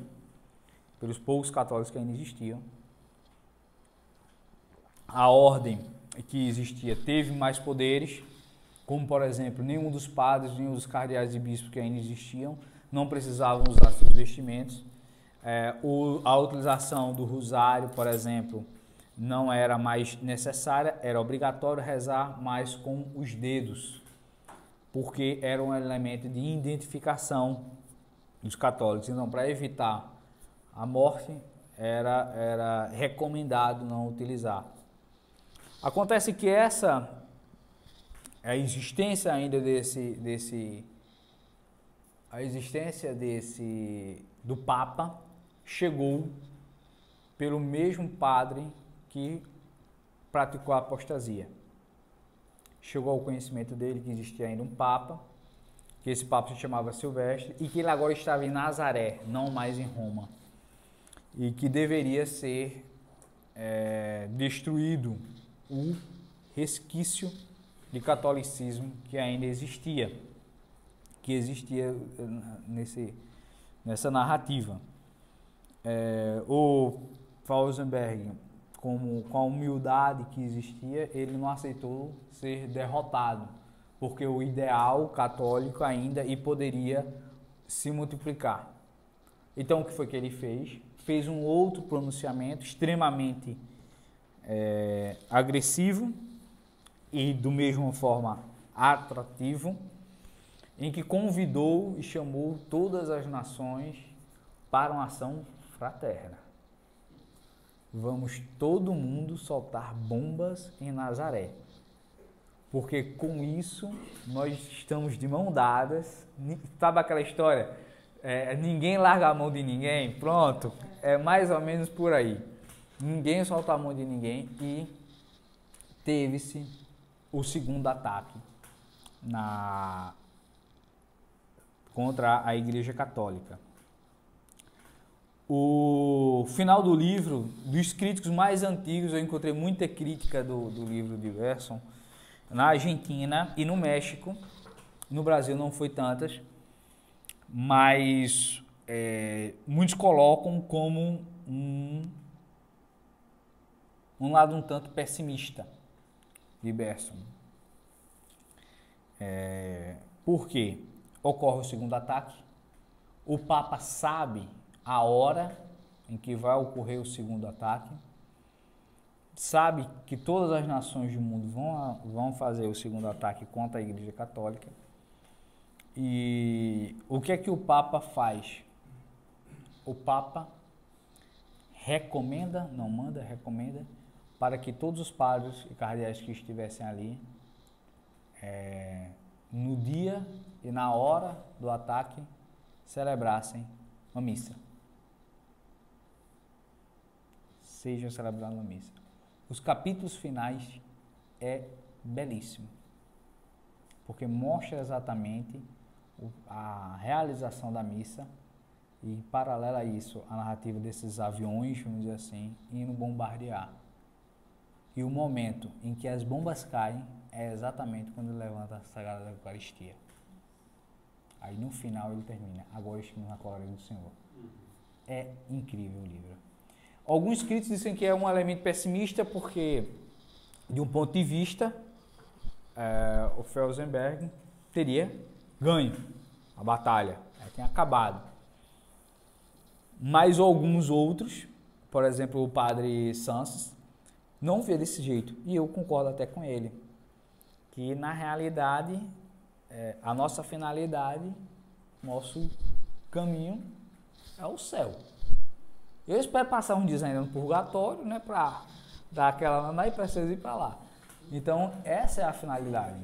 A ordem que existia teve mais poderes, como, por exemplo, nenhum dos padres, nenhum dos cardeais e bispos que ainda existiam, não precisavam usar seus vestimentos. A utilização do rosário, por exemplo, não era mais necessária, era obrigatório rezar mais com os dedos, porque era um elemento de identificação dos católicos. Então, para evitar a morte, era recomendado não utilizar. Acontece que a existência ainda do Papa chegou pelo mesmo padre que praticou a apostasia. Chegou ao conhecimento dele que existia ainda um Papa, que esse Papa se chamava Silvestre, e que ele agora estava em Nazaré, não mais em Roma, e que deveria ser destruído o resquício de catolicismo que ainda existia, nessa narrativa. O Fausenberg, com a humildade que existia, ele não aceitou ser derrotado, porque o ideal católico ainda poderia se multiplicar. Então, o que foi que ele fez? Fez um outro pronunciamento extremamente agressivo e, do mesma forma, atrativo, em que convidou e chamou todas as nações para uma ação fraterna. Vamos todo mundo soltar bombas em Nazaré, porque com isso nós estamos de mão dadas. Sabe aquela história? Ninguém larga a mão de ninguém? Pronto, é mais ou menos por aí. Ninguém solta a mão de ninguém e teve-se o segundo ataque contra a Igreja Católica. O final do livro, dos críticos mais antigos, eu encontrei muita crítica do livro de Persson na Argentina e no México. No Brasil não foi tantas, mas muitos colocam como um lado um tanto pessimista de Persson. Por quê? ocorre o segundo ataque. O Papa sabe a hora em que vai ocorrer o segundo ataque. Sabe que todas as nações do mundo vão fazer o segundo ataque contra a Igreja Católica. E o que é que o Papa faz? O Papa recomenda, não manda, recomenda, para que todos os padres e cardeais que estivessem ali, no dia e na hora do ataque, celebrassem uma missa. Sejam celebrando uma missa. Os capítulos finais é belíssimo, porque mostra exatamente a realização da missa e, em paralelo a isso, a narrativa desses aviões, vamos dizer assim, indo bombardear. E o momento em que as bombas caem é exatamente quando ele levanta a Sagrada Eucaristia. Aí no final ele termina: agora estamos na glória do Senhor. É incrível o livro. Alguns críticos dizem que é um elemento pessimista porque, de um ponto de vista, o Felsenberg teria ganho a batalha, tinha acabado. Mas alguns outros, por exemplo, o padre Sanches, não vê desse jeito. E eu concordo até com ele, que na realidade, a nossa finalidade, nosso caminho é o céu. Eu espero passar uns dias ainda no purgatório, né, para dar aquela andar e preciso ir para lá. Então, essa é a finalidade.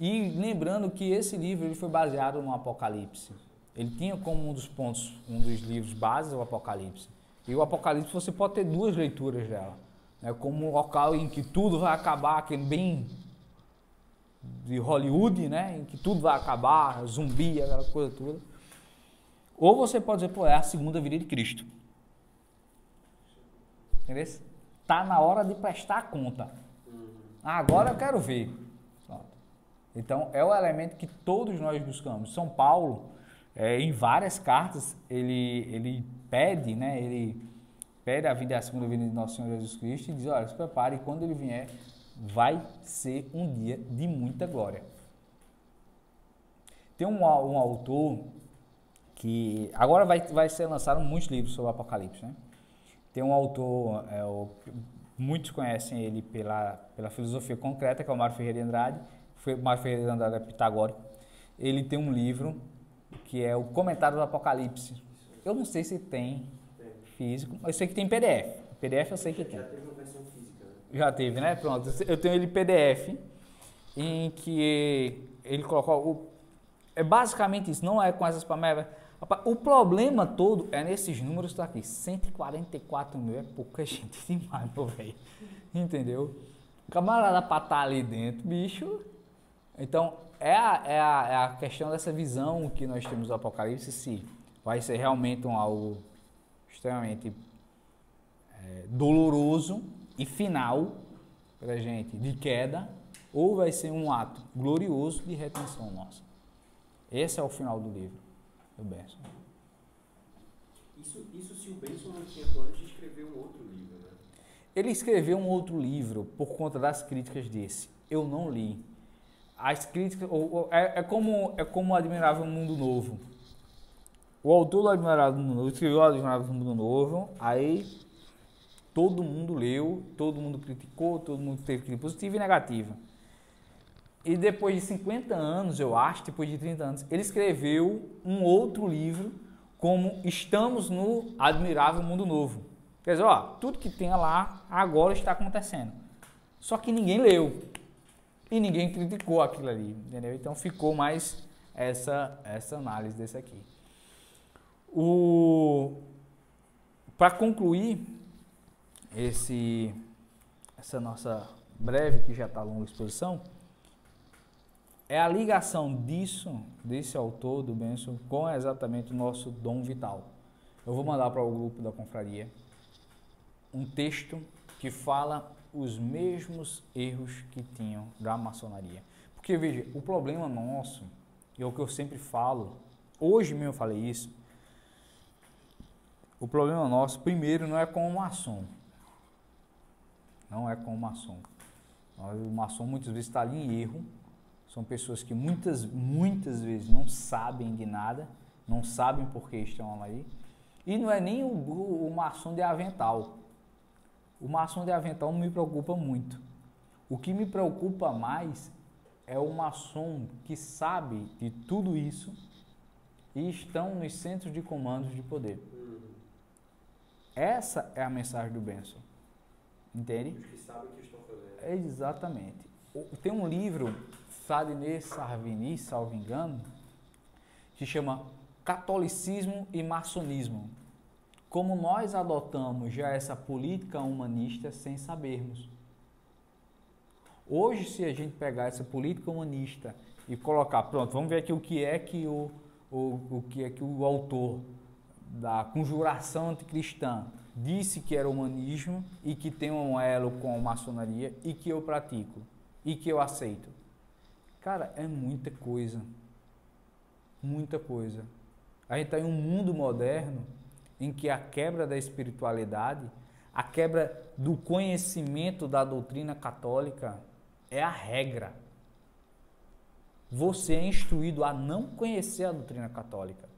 E lembrando que esse livro ele foi baseado no Apocalipse. Ele tinha como um dos pontos, um dos livros bases, o Apocalipse. E o Apocalipse você pode ter duas leituras dela, né, como um local em que tudo vai acabar, aquele bem de Hollywood, né, em que tudo vai acabar, zumbi, aquela coisa toda. Ou você pode dizer, pô, é a segunda vinda de Cristo. Entendeu? Tá na hora de prestar conta. Agora eu quero ver. Então, é o elemento que todos nós buscamos. São Paulo, em várias cartas, ele pede, né? Ele pede a segunda vinda de Nosso Senhor Jesus Cristo e diz, olha, se prepare, quando ele vier, vai ser um dia de muita glória. Tem um autor que... Agora vai ser lançado muitos livros sobre o Apocalipse, né? Tem um autor, muitos conhecem ele pela filosofia concreta, que é o Mário Ferreira de Andrade. Mário Ferreira de Andrade é pitagórico. Ele tem um livro que é o Comentário do Apocalipse. Eu não sei se tem físico, mas eu sei que tem PDF. PDF eu sei que tem. Já teve uma versão física, né? Já teve, né? Pronto. Eu tenho ele PDF, em que ele colocou... É basicamente isso, não é com essas palavras. O problema todo é nesses números que tá aqui. 144 mil é pouca gente demais, meu velho. Entendeu? O camarada pra estar ali dentro, bicho. Então, é a questão dessa visão que nós temos do Apocalipse, se vai ser realmente algo extremamente doloroso e final pra gente, de queda, ou vai ser um ato glorioso de retenção nossa. Esse é o final do livro do Benson. Isso se o Benson não tinha planos de escrever um outro livro, né? Ele escreveu um outro livro por conta das críticas desse. Eu não li. As críticas... É como o Admirável Mundo Novo. O autor do Admirável Mundo Novo escreveu o Admirável Mundo Novo, aí todo mundo leu, todo mundo criticou, todo mundo teve crítica positiva e negativa. E depois de 50 anos, eu acho, depois de 30 anos, ele escreveu um outro livro como Estamos no Admirável Mundo Novo. Quer dizer, ó, tudo que tem lá agora está acontecendo. Só que ninguém leu. E ninguém criticou aquilo ali, entendeu? Então ficou mais essa análise desse aqui. Para concluir essa nossa breve, que já está longa exposição, é a ligação desse autor, do Benson, com exatamente o nosso dom vital. Eu vou mandar para o grupo da confraria um texto que fala os mesmos erros que tinham da maçonaria. Porque, veja, o problema nosso, e é o que eu sempre falo, hoje mesmo eu falei isso, o problema nosso, primeiro, não é com o maçom. Não é com o maçom. O maçom muitas vezes está ali em erro, São pessoas que muitas vezes não sabem de nada, não sabem por que estão ali. E não é nem o maçom de avental. O maçom de avental não me preocupa muito. O que me preocupa mais é o maçom que sabe de tudo isso e estão nos centros de comandos de poder. Essa é a mensagem do Benson. Entende? Os que sabem o que estão fazendo. Exatamente. Tem um livro, Sadhguru Sarvini, salvo engano, que chama Catolicismo e Maçonismo. Como nós adotamos já essa política humanista sem sabermos. Hoje, se a gente pegar essa política humanista e colocar, pronto, vamos ver aqui o que é que o autor da Conjuração Anticristã disse que era humanismo e que tem um elo com a maçonaria e que eu pratico e que eu aceito. Cara, é muita coisa. Muita coisa. A gente está em um mundo moderno em que a quebra da espiritualidade, a quebra do conhecimento da doutrina católica é a regra. Você é instruído a não conhecer a doutrina católica.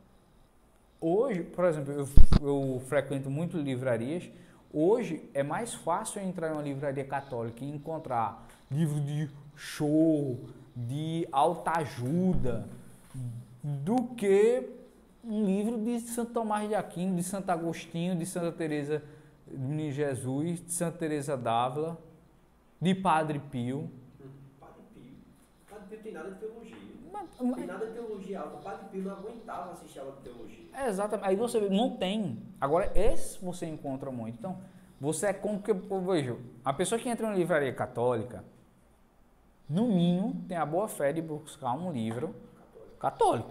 Hoje, por exemplo, eu frequento muito livrarias. Hoje é mais fácil eu entrar em uma livraria católica e encontrar livro de show, de autoajuda, do que um livro de Santo Tomás de Aquino, de Santo Agostinho, de Santa Teresa de Jesus, de Santa Teresa d'Ávila, de Padre Pio. Padre Pio tem nada de teologia. Não tem nada de teologia alta. O Padre Pio não aguentava assistir aula de teologia. Exatamente. Aí você vê, não tem. Agora, esse você encontra muito. Então, você é como que eu vejo. A pessoa que entra em uma livraria católica, no mínimo, tem a boa fé de buscar um livro católico.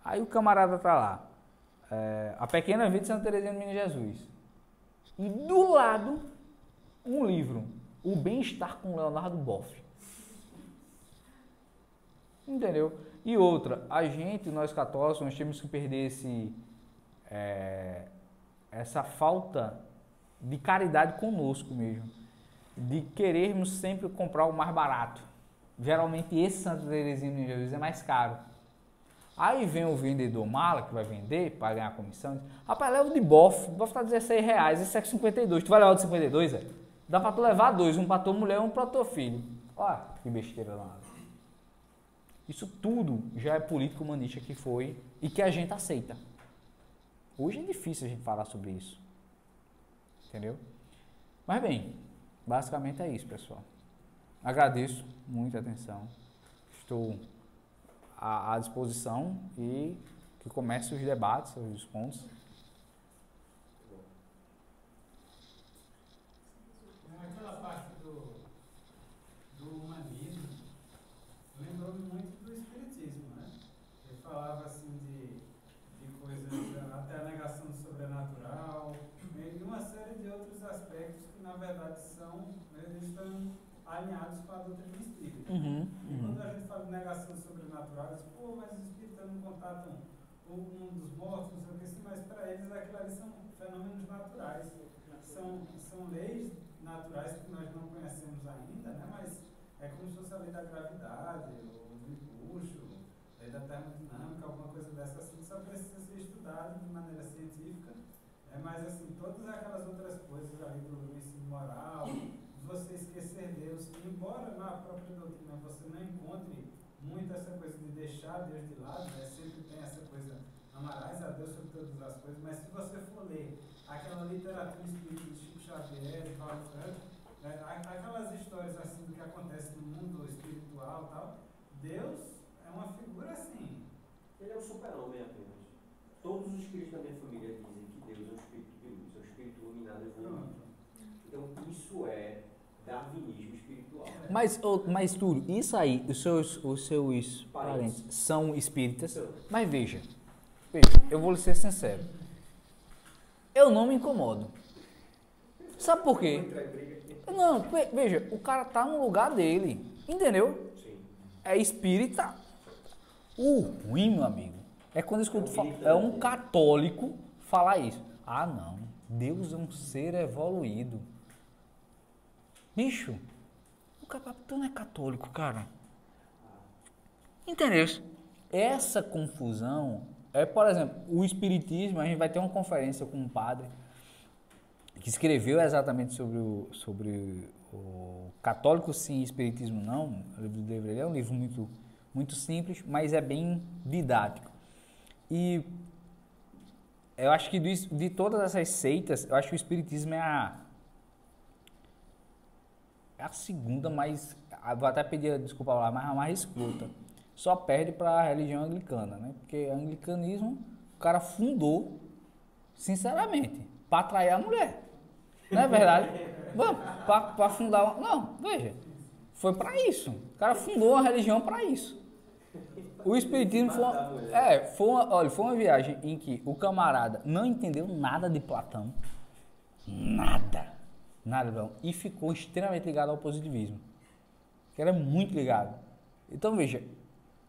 Aí o camarada tá lá. A Pequena Vida de Santa Teresinha do Menino Jesus. E do lado, um livro. O Bem-Estar com Leonardo Boff. Entendeu? E outra, nós católicos, nós temos que perder essa falta de caridade conosco mesmo. De querermos sempre comprar o mais barato. Geralmente esse Santa Teresinha do Menino Jesus é mais caro. Aí vem o vendedor mala que vai vender para ganhar comissão. Rapaz, leva o de bofe. O bofe tá R$16, esse é 52. Tu vai levar o de 52, é? Dá para tu levar dois, um para tua mulher e um para teu filho. Olha que besteira lá. Isso tudo já é política humanista que foi e que a gente aceita. Hoje é difícil a gente falar sobre isso. Entendeu? Mas bem, basicamente é isso, pessoal. Agradeço muita atenção. Estou à disposição e que comece os debates, os pontos. Aquela parte do humanismo lembrou muito do espiritismo, né? Ele falava assim de coisas, até a negação do sobrenatural, e uma série de outros aspectos que na verdade eles estão alinhados com a doutrina espírita. E quando a gente fala de negação sobrenatural, eles dizem, mas os espíritas não contatam um dos mortos, não sei o que assim, mas para eles aquilo ali são fenômenos naturais. São leis naturais que nós não conhecemos ainda, né? Mas é como se fosse a lei da gravidade, ou do empuxo, lei da termodinâmica, alguma coisa dessa assim, que só precisa ser estudado de maneira científica. Mas assim, todas aquelas outras coisas ali do ensino moral, você esquecer Deus, embora na própria doutrina você não encontre muito essa coisa de deixar Deus de lado, né? Sempre tem essa coisa, amarás a Deus sobre todas as coisas, mas se você for ler aquela literatura espírita de Chico Xavier, de Paulo Franco, aquelas histórias assim do que acontece no mundo espiritual e tal, Deus é uma figura assim. Ele é um super-homem apenas. Todos os espíritos da minha família dizem que Deus é um espírito de luz, é um espírito iluminado e evoluído. Então isso é darwinismo espiritual. Mas Túlio, isso aí, os seus parentes são espíritas, mas veja, eu vou lhe ser sincero, eu não me incomodo. Sabe por quê? Não, veja, o cara tá no lugar dele, entendeu? Sim. É espírita. O ruim, meu amigo, é quando eu escuto um católico falar isso. Ah, não, Deus é um ser evoluído. Bicho, tu não é católico, cara. Entendeu? Essa confusão por exemplo, o espiritismo, a gente vai ter uma conferência com um padre que escreveu exatamente sobre o Católico Sim, Espiritismo Não. O livro do livro é um livro muito simples, mas é bem didático. E eu acho que de todas essas seitas, eu acho que o espiritismo é a segunda mais, vou até pedir desculpa lá, mas a mais escrota. Só perde para a religião anglicana, né? Porque anglicanismo, o cara fundou, sinceramente, para atrair a mulher. Não é verdade? Vamos, para fundar... Não, veja, foi para isso. O cara fundou a religião para isso. O espiritismo foi uma viagem em que o camarada não entendeu nada de Platão. Nada, e ficou extremamente ligado ao positivismo. Que era muito ligado. Então, veja,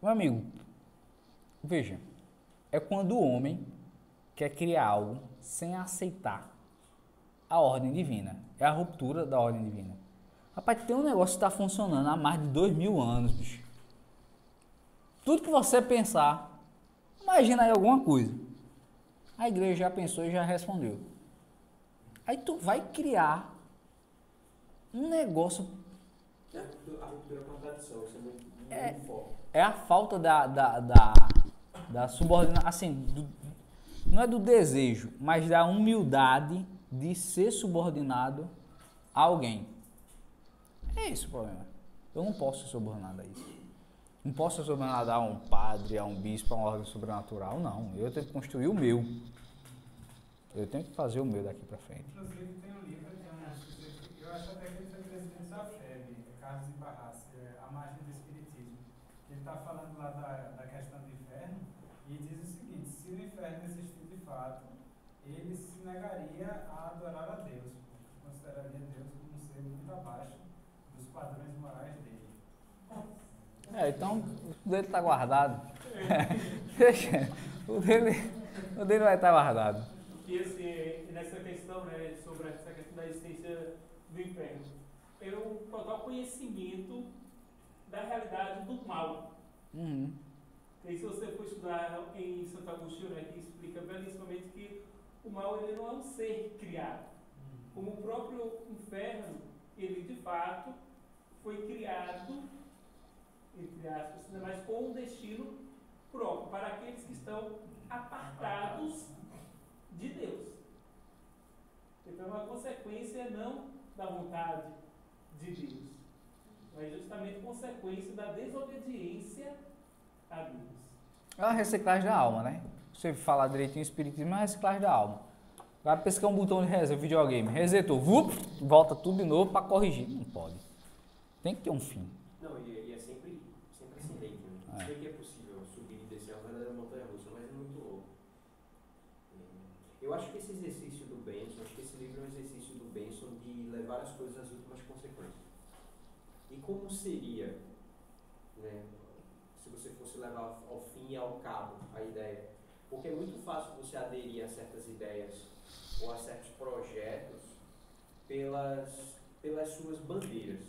meu amigo, veja, é quando o homem quer criar algo sem aceitar a ordem divina. É a ruptura da ordem divina. Rapaz, tem um negócio que está funcionando há mais de 2000 anos, bicho. Tudo que você pensar, imagina aí alguma coisa. A igreja já pensou e já respondeu. Aí tu vai criar um negócio... A ruptura com a tradição, isso é muito forte. É a falta da subordinação, assim, não é do desejo, mas da humildade de ser subordinado a alguém. É esse o problema. Eu não posso ser subordinado a isso. Não posso ser subordinado a um padre, a um bispo, a uma ordem sobrenatural, não. Eu tenho que construir o meu. Eu tenho que fazer o meu daqui pra frente. Inclusive tem um livro, eu acho até que ele foi presidente da FEB, Carlos Barras, A Margem do Espiritismo. Ele está falando lá da questão do inferno e diz o seguinte: se o inferno existir de fato, ele se negaria a adorar a Deus, consideraria Deus como um ser muito abaixo dos padrões morais dele. Então o dele está guardado. o dele vai estar guardado. E assim, nessa questão, né, sobre essa questão da existência do inferno, eu total conhecimento da realidade do mal. Uhum. E se você for estudar em Santo Agostinho, né, que explica belíssimamente que o mal ele não é um ser criado. Como o próprio inferno, ele de fato foi criado, entre aspas, mas com um destino próprio, para aqueles que estão apartados de Deus. Então é uma consequência não da vontade de Deus, mas justamente consequência da desobediência a Deus. É uma reciclagem da alma, né? Você falar direitinho espiritismo é uma reciclagem da alma. Vai pescar um botão de reset, videogame, resetou, volta tudo de novo para corrigir. Não pode. Tem que ter um fim. Não, e é sempre ascendente, né? Sei que é possível subir e descer uma verdadeira montanha russa, mas é muito louco. Eu acho que esse exercício do Benson, acho que esse livro é um exercício do Benson de levar as coisas às últimas consequências. E como seria, né, se você fosse levar ao fim e ao cabo a ideia? Porque é muito fácil você aderir a certas ideias ou a certos projetos pelas suas bandeiras,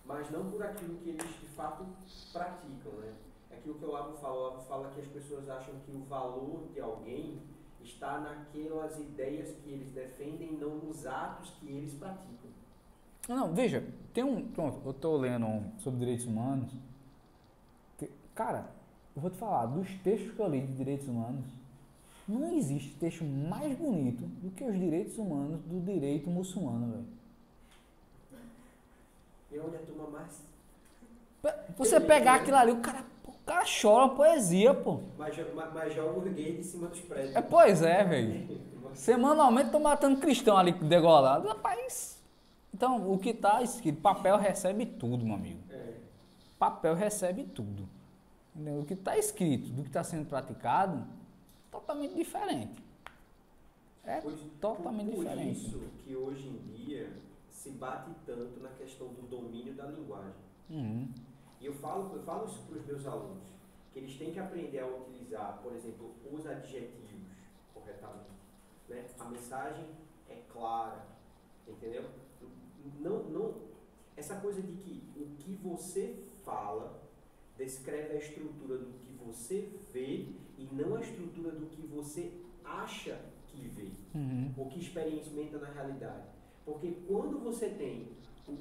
mas não por aquilo que eles de fato praticam, né? Aquilo que o Olavo fala que as pessoas acham que o valor de alguém está naquelas ideias que eles defendem, não nos atos que eles praticam. Não, veja, pronto, eu estou lendo sobre direitos humanos, cara, eu vou te falar, dos textos que eu li de direitos humanos, não existe texto mais bonito do que os direitos humanos do direito muçulmano, velho. E onde a turma mais... Você pegar aquilo ali, o cara chora uma poesia, pô. Mas joga o gay de cima dos prédios. Pois é, velho. Semanalmente estão matando cristão ali degolado. Rapaz, então o que está escrito, papel recebe tudo, meu amigo. Papel recebe tudo. Entendeu? O que está escrito do que está sendo praticado, totalmente diferente. Totalmente diferente. Por isso que hoje em dia se bate tanto na questão do domínio da linguagem. Uhum. E eu falo isso para os meus alunos, que eles têm que aprender a utilizar, por exemplo, os adjetivos corretamente. Né? A mensagem é clara, entendeu? Não, essa coisa de que o que você fala descreve a estrutura do que você vê e não a estrutura do que você acha que vê, ou que experimenta na realidade. Porque quando você tem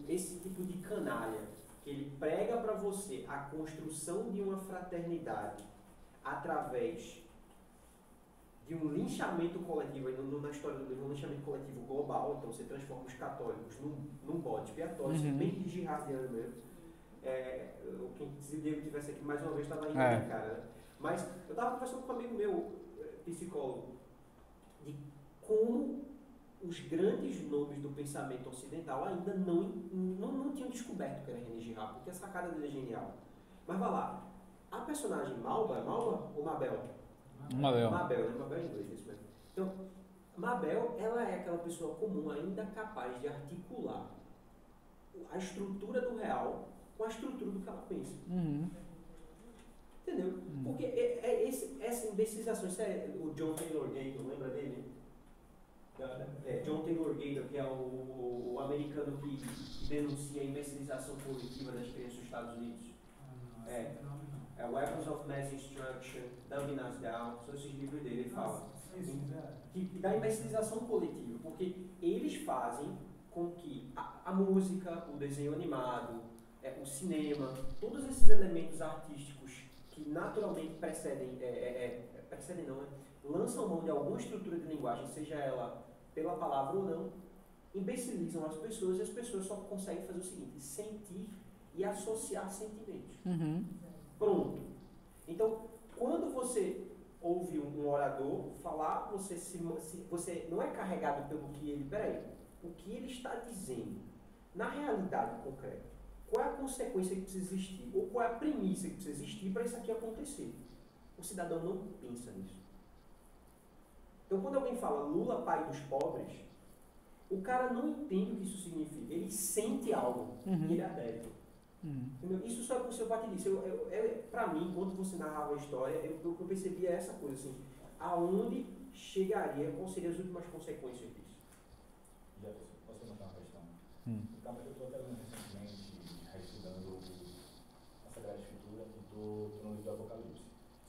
esse tipo de canalha, que ele prega para você a construção de uma fraternidade através de um linchamento coletivo, na história do livro, um linchamento coletivo global, então você transforma os católicos num bode expiatório, bem de jihadiano mesmo. Se o Diego tivesse aqui mais uma vez, estava rindo na cara, né? Mas eu estava conversando com um amigo meu, psicólogo, de como os grandes nomes do pensamento ocidental ainda não tinham descoberto que era René Girard, porque a sacada dele é genial. Mas vai lá, a personagem Malba ou Mabel? Mabel, né? Mabel em inglês, isso mesmo. Então, Mabel, ela é aquela pessoa comum ainda capaz de articular a estrutura do real com a estrutura do que ela pensa. Entendeu? Porque essa imbecilização, isso é o John Taylor Gators, lembra dele? John Taylor Gators, que é o americano que denuncia a imbecilização coletiva das crianças dos Estados Unidos. Weapons of Mass Destruction, Dumbing Us Down, são esses livros dele, ele fala. Da imbecilização coletiva, porque eles fazem com que a música, o desenho animado, o cinema, todos esses elementos artísticos que naturalmente lançam mão de alguma estrutura de linguagem, seja ela pela palavra ou não, imbecilizam as pessoas e as pessoas só conseguem fazer o seguinte: sentir e associar sentimentos. Pronto. Então, quando você ouve um orador falar, você não é carregado pelo que ele... o que ele está dizendo, na realidade concreta, qual é a consequência que precisa existir, ou qual é a premissa que precisa existir para isso aqui acontecer. O cidadão não pensa nisso. Então, quando alguém fala Lula, pai dos pobres, o cara não entende o que isso significa. Ele sente algo e ele adere. Isso só é possível para que isso. Para mim, quando você narrava a história, eu percebia essa coisa assim: aonde chegaria, quais seriam as últimas consequências disso? Já posso perguntar uma questão? O campo que eu estou até recentemente reestudando a Sagrada Escritura e estou no livro do Apocalipse.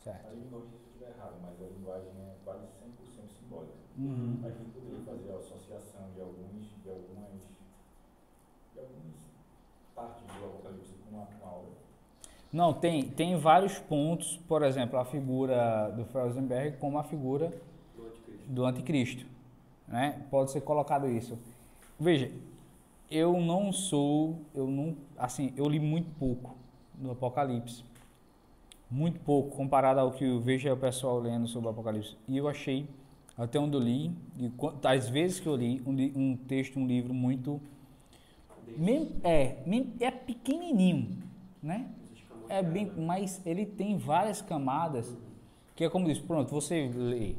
Certo. A gente não se eu estiver errado, mas a linguagem é quase 100% simbólica. A gente poderia fazer a associação de algumas partes do Apocalipse com a obra? Não, tem vários pontos, por exemplo, a figura do Frauenberg como a figura do anticristo, né? Pode ser colocado isso. Veja, eu li muito pouco do Apocalipse, muito pouco comparado ao que eu vejo o pessoal lendo sobre o Apocalipse, e eu achei, até onde eu li, e às vezes que eu li, um texto, um livro muito... É pequenininho, né? Mas ele tem várias camadas, que é como diz, pronto, você lê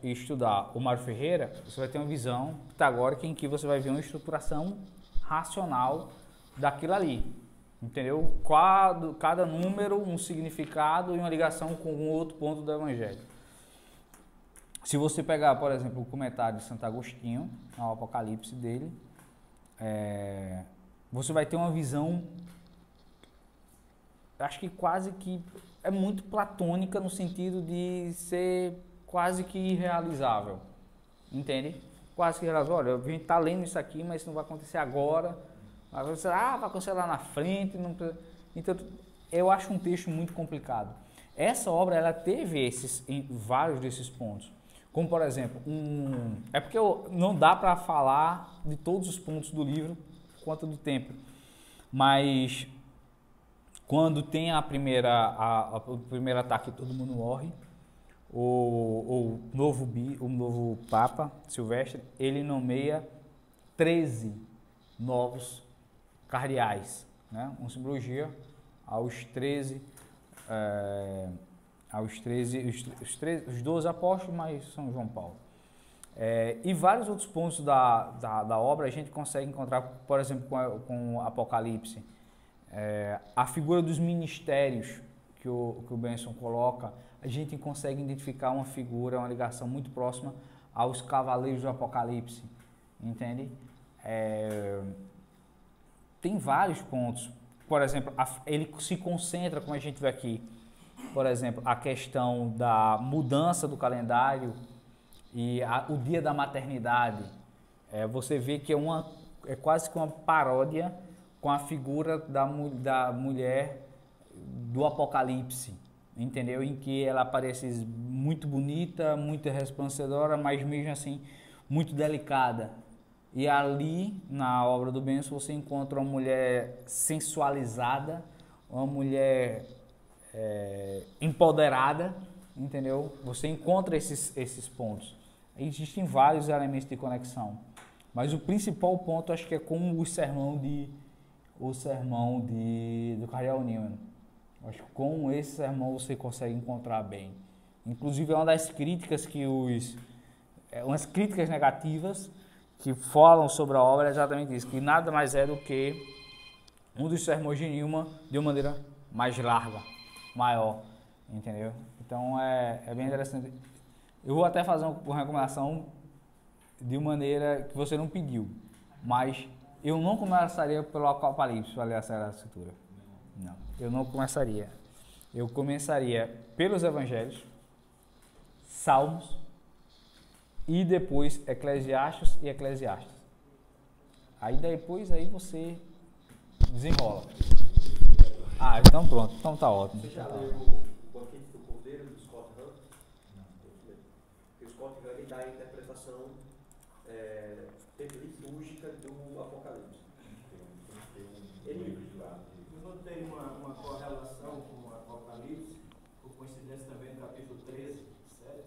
e estudar o Mário Ferreira, você vai ter uma visão pitagórica em que você vai ver uma estruturação racional daquilo ali, entendeu? Cada número, um significado e uma ligação com um outro ponto do Evangelho. Se você pegar, por exemplo, o comentário de Santo Agostinho, ao Apocalipse dele, você vai ter uma visão, acho que quase que é muito platônica, no sentido de ser quase que irrealizável, entende? Quase que irrealizável. Olha, a gente está lendo isso aqui, mas isso não vai acontecer agora, vai acontecer lá na frente. Então, eu acho um texto muito complicado. Essa obra, ela teve vários desses pontos. Como, por exemplo, é porque não dá para falar de todos os pontos do livro quanto do tempo. Mas, quando tem o primeiro ataque, todo mundo morre, o novo Papa, Silvestre, ele nomeia 13 novos cardeais, né? Uma simbologia aos 13... os 12 apóstolos, mais São João Paulo. E vários outros pontos da obra a gente consegue encontrar, por exemplo, com o Apocalipse. A figura dos ministérios que o Benson coloca, a gente consegue identificar uma figura, uma ligação muito próxima aos cavaleiros do Apocalipse, entende? Tem vários pontos. por exemplo, ele se concentra, como a gente vê aqui, por exemplo, a questão da mudança do calendário e o dia da maternidade. Você vê que é quase que uma paródia com a figura da mulher do Apocalipse, entendeu? Em que ela aparece muito bonita, muito resplandecedora, mas mesmo assim muito delicada. E ali, na obra do Benson, você encontra uma mulher sensualizada, uma mulher empoderada, entendeu? Você encontra esses pontos. Existem vários elementos de conexão, mas o principal ponto acho que é com o sermão do Cardeal Newman. Acho que com esse sermão você consegue encontrar bem. Inclusive é uma das críticas umas críticas negativas que falam sobre a obra é exatamente isso, que nada mais é do que um dos sermões de Newman de uma maneira mais larga, maior, entendeu? Então é bem interessante. Eu vou até fazer uma recomendação de maneira que você não pediu, mas eu não começaria pelo Apocalipse para ler a Sagrada Escritura. Não, eu não começaria. Eu começaria pelos Evangelhos, Salmos e depois Eclesiastes e Eclesiastes. Aí depois você desenrola. Ah, então pronto, então tá ótimo. Você já leu o Banquete do Cordeiro do Scott Hahn? Não. Porque o Scott Hahn ele dá a interpretação litúrgica do Apocalipse. Eu notei uma correlação com o Apocalipse, por coincidência também no capítulo 13, 7,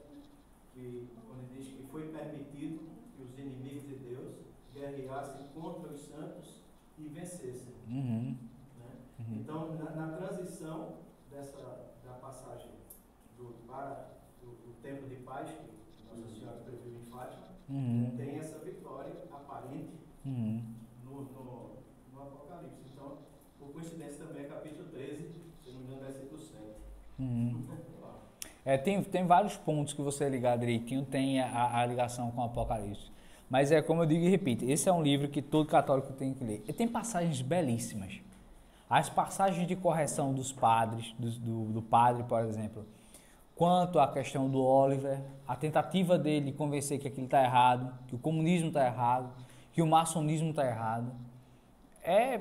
que quando diz que foi permitido que os inimigos de Deus guerreassem contra os santos e vencessem. Uhum. Né? Uhum. Então, na transição da passagem do tempo de paz, que Nossa Senhora previu em Fátima, tem essa vitória aparente no Apocalipse. Então, por coincidência também é capítulo 13, se não me engano, versículo 7. Tem vários pontos que você ligar direitinho, tem a ligação com o Apocalipse. Mas como eu digo e repito, esse é um livro que todo católico tem que ler. E tem passagens belíssimas. As passagens de correção dos padres, do padre, por exemplo, quanto à questão do Oliver, a tentativa dele de convencer que aquilo está errado, que o comunismo está errado, que o maçonismo está errado.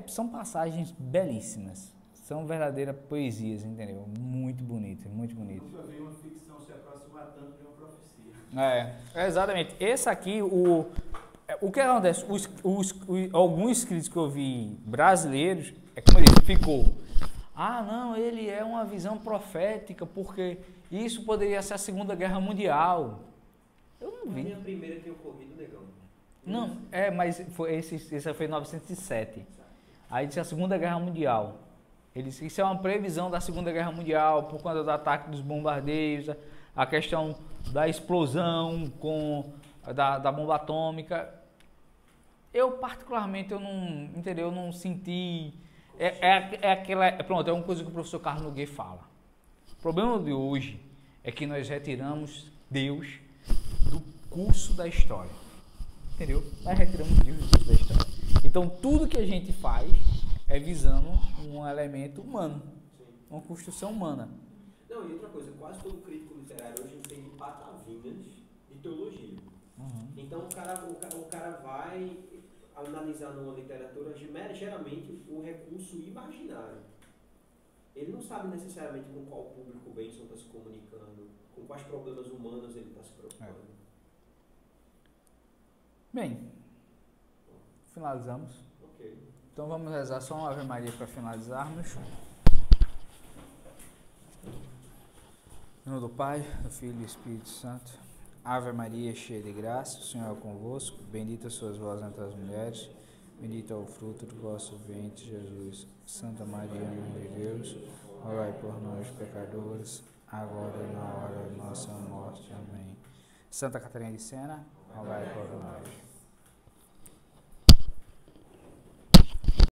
São passagens belíssimas. São verdadeiras poesias, entendeu? Muito bonitas, muito bonitas. Nunca vi uma ficção se aproximar tanto de uma profecia. Exatamente. Esse aqui, o que acontece? Alguns escritos que eu vi brasileiros, como eu disse, ficou. Não, ele é uma visão profética, porque isso poderia ser a Segunda Guerra Mundial. Eu não vi. A primeira que ocorreu do Negão. Não, mas esse foi em 1907. Aí disse a Segunda Guerra Mundial. Ele disse que isso é uma previsão da Segunda Guerra Mundial por conta do ataque dos bombardeios, a questão da explosão da bomba atômica. Eu particularmente eu não senti. É uma coisa que o professor Carlos Nogueira fala. O problema de hoje é que nós retiramos Deus do curso da história. Entendeu? Nós retiramos Deus do curso da história. Então tudo que a gente faz é visando um elemento humano, uma construção humana. Não, e outra coisa, quase todo crítico literário hoje entende patavinhas de teologia. Então o cara vai analisar numa literatura geralmente o recurso imaginário. Ele não sabe necessariamente com qual público o Benson está se comunicando, com quais problemas humanos ele está se preocupando. Bem, finalizamos. Ok. Então vamos rezar só uma Ave Maria para finalizarmos. Em nome do Pai, do Filho e do Espírito Santo. Ave Maria, cheia de graça, o Senhor é convosco. Bendita sois vós entre as mulheres. Bendito é o fruto do vosso ventre, Jesus. Santa Maria, Mãe de Deus, rogai por nós, pecadores, agora e na hora de nossa morte. Amém. Santa Catarina de Sena, rogai por nós.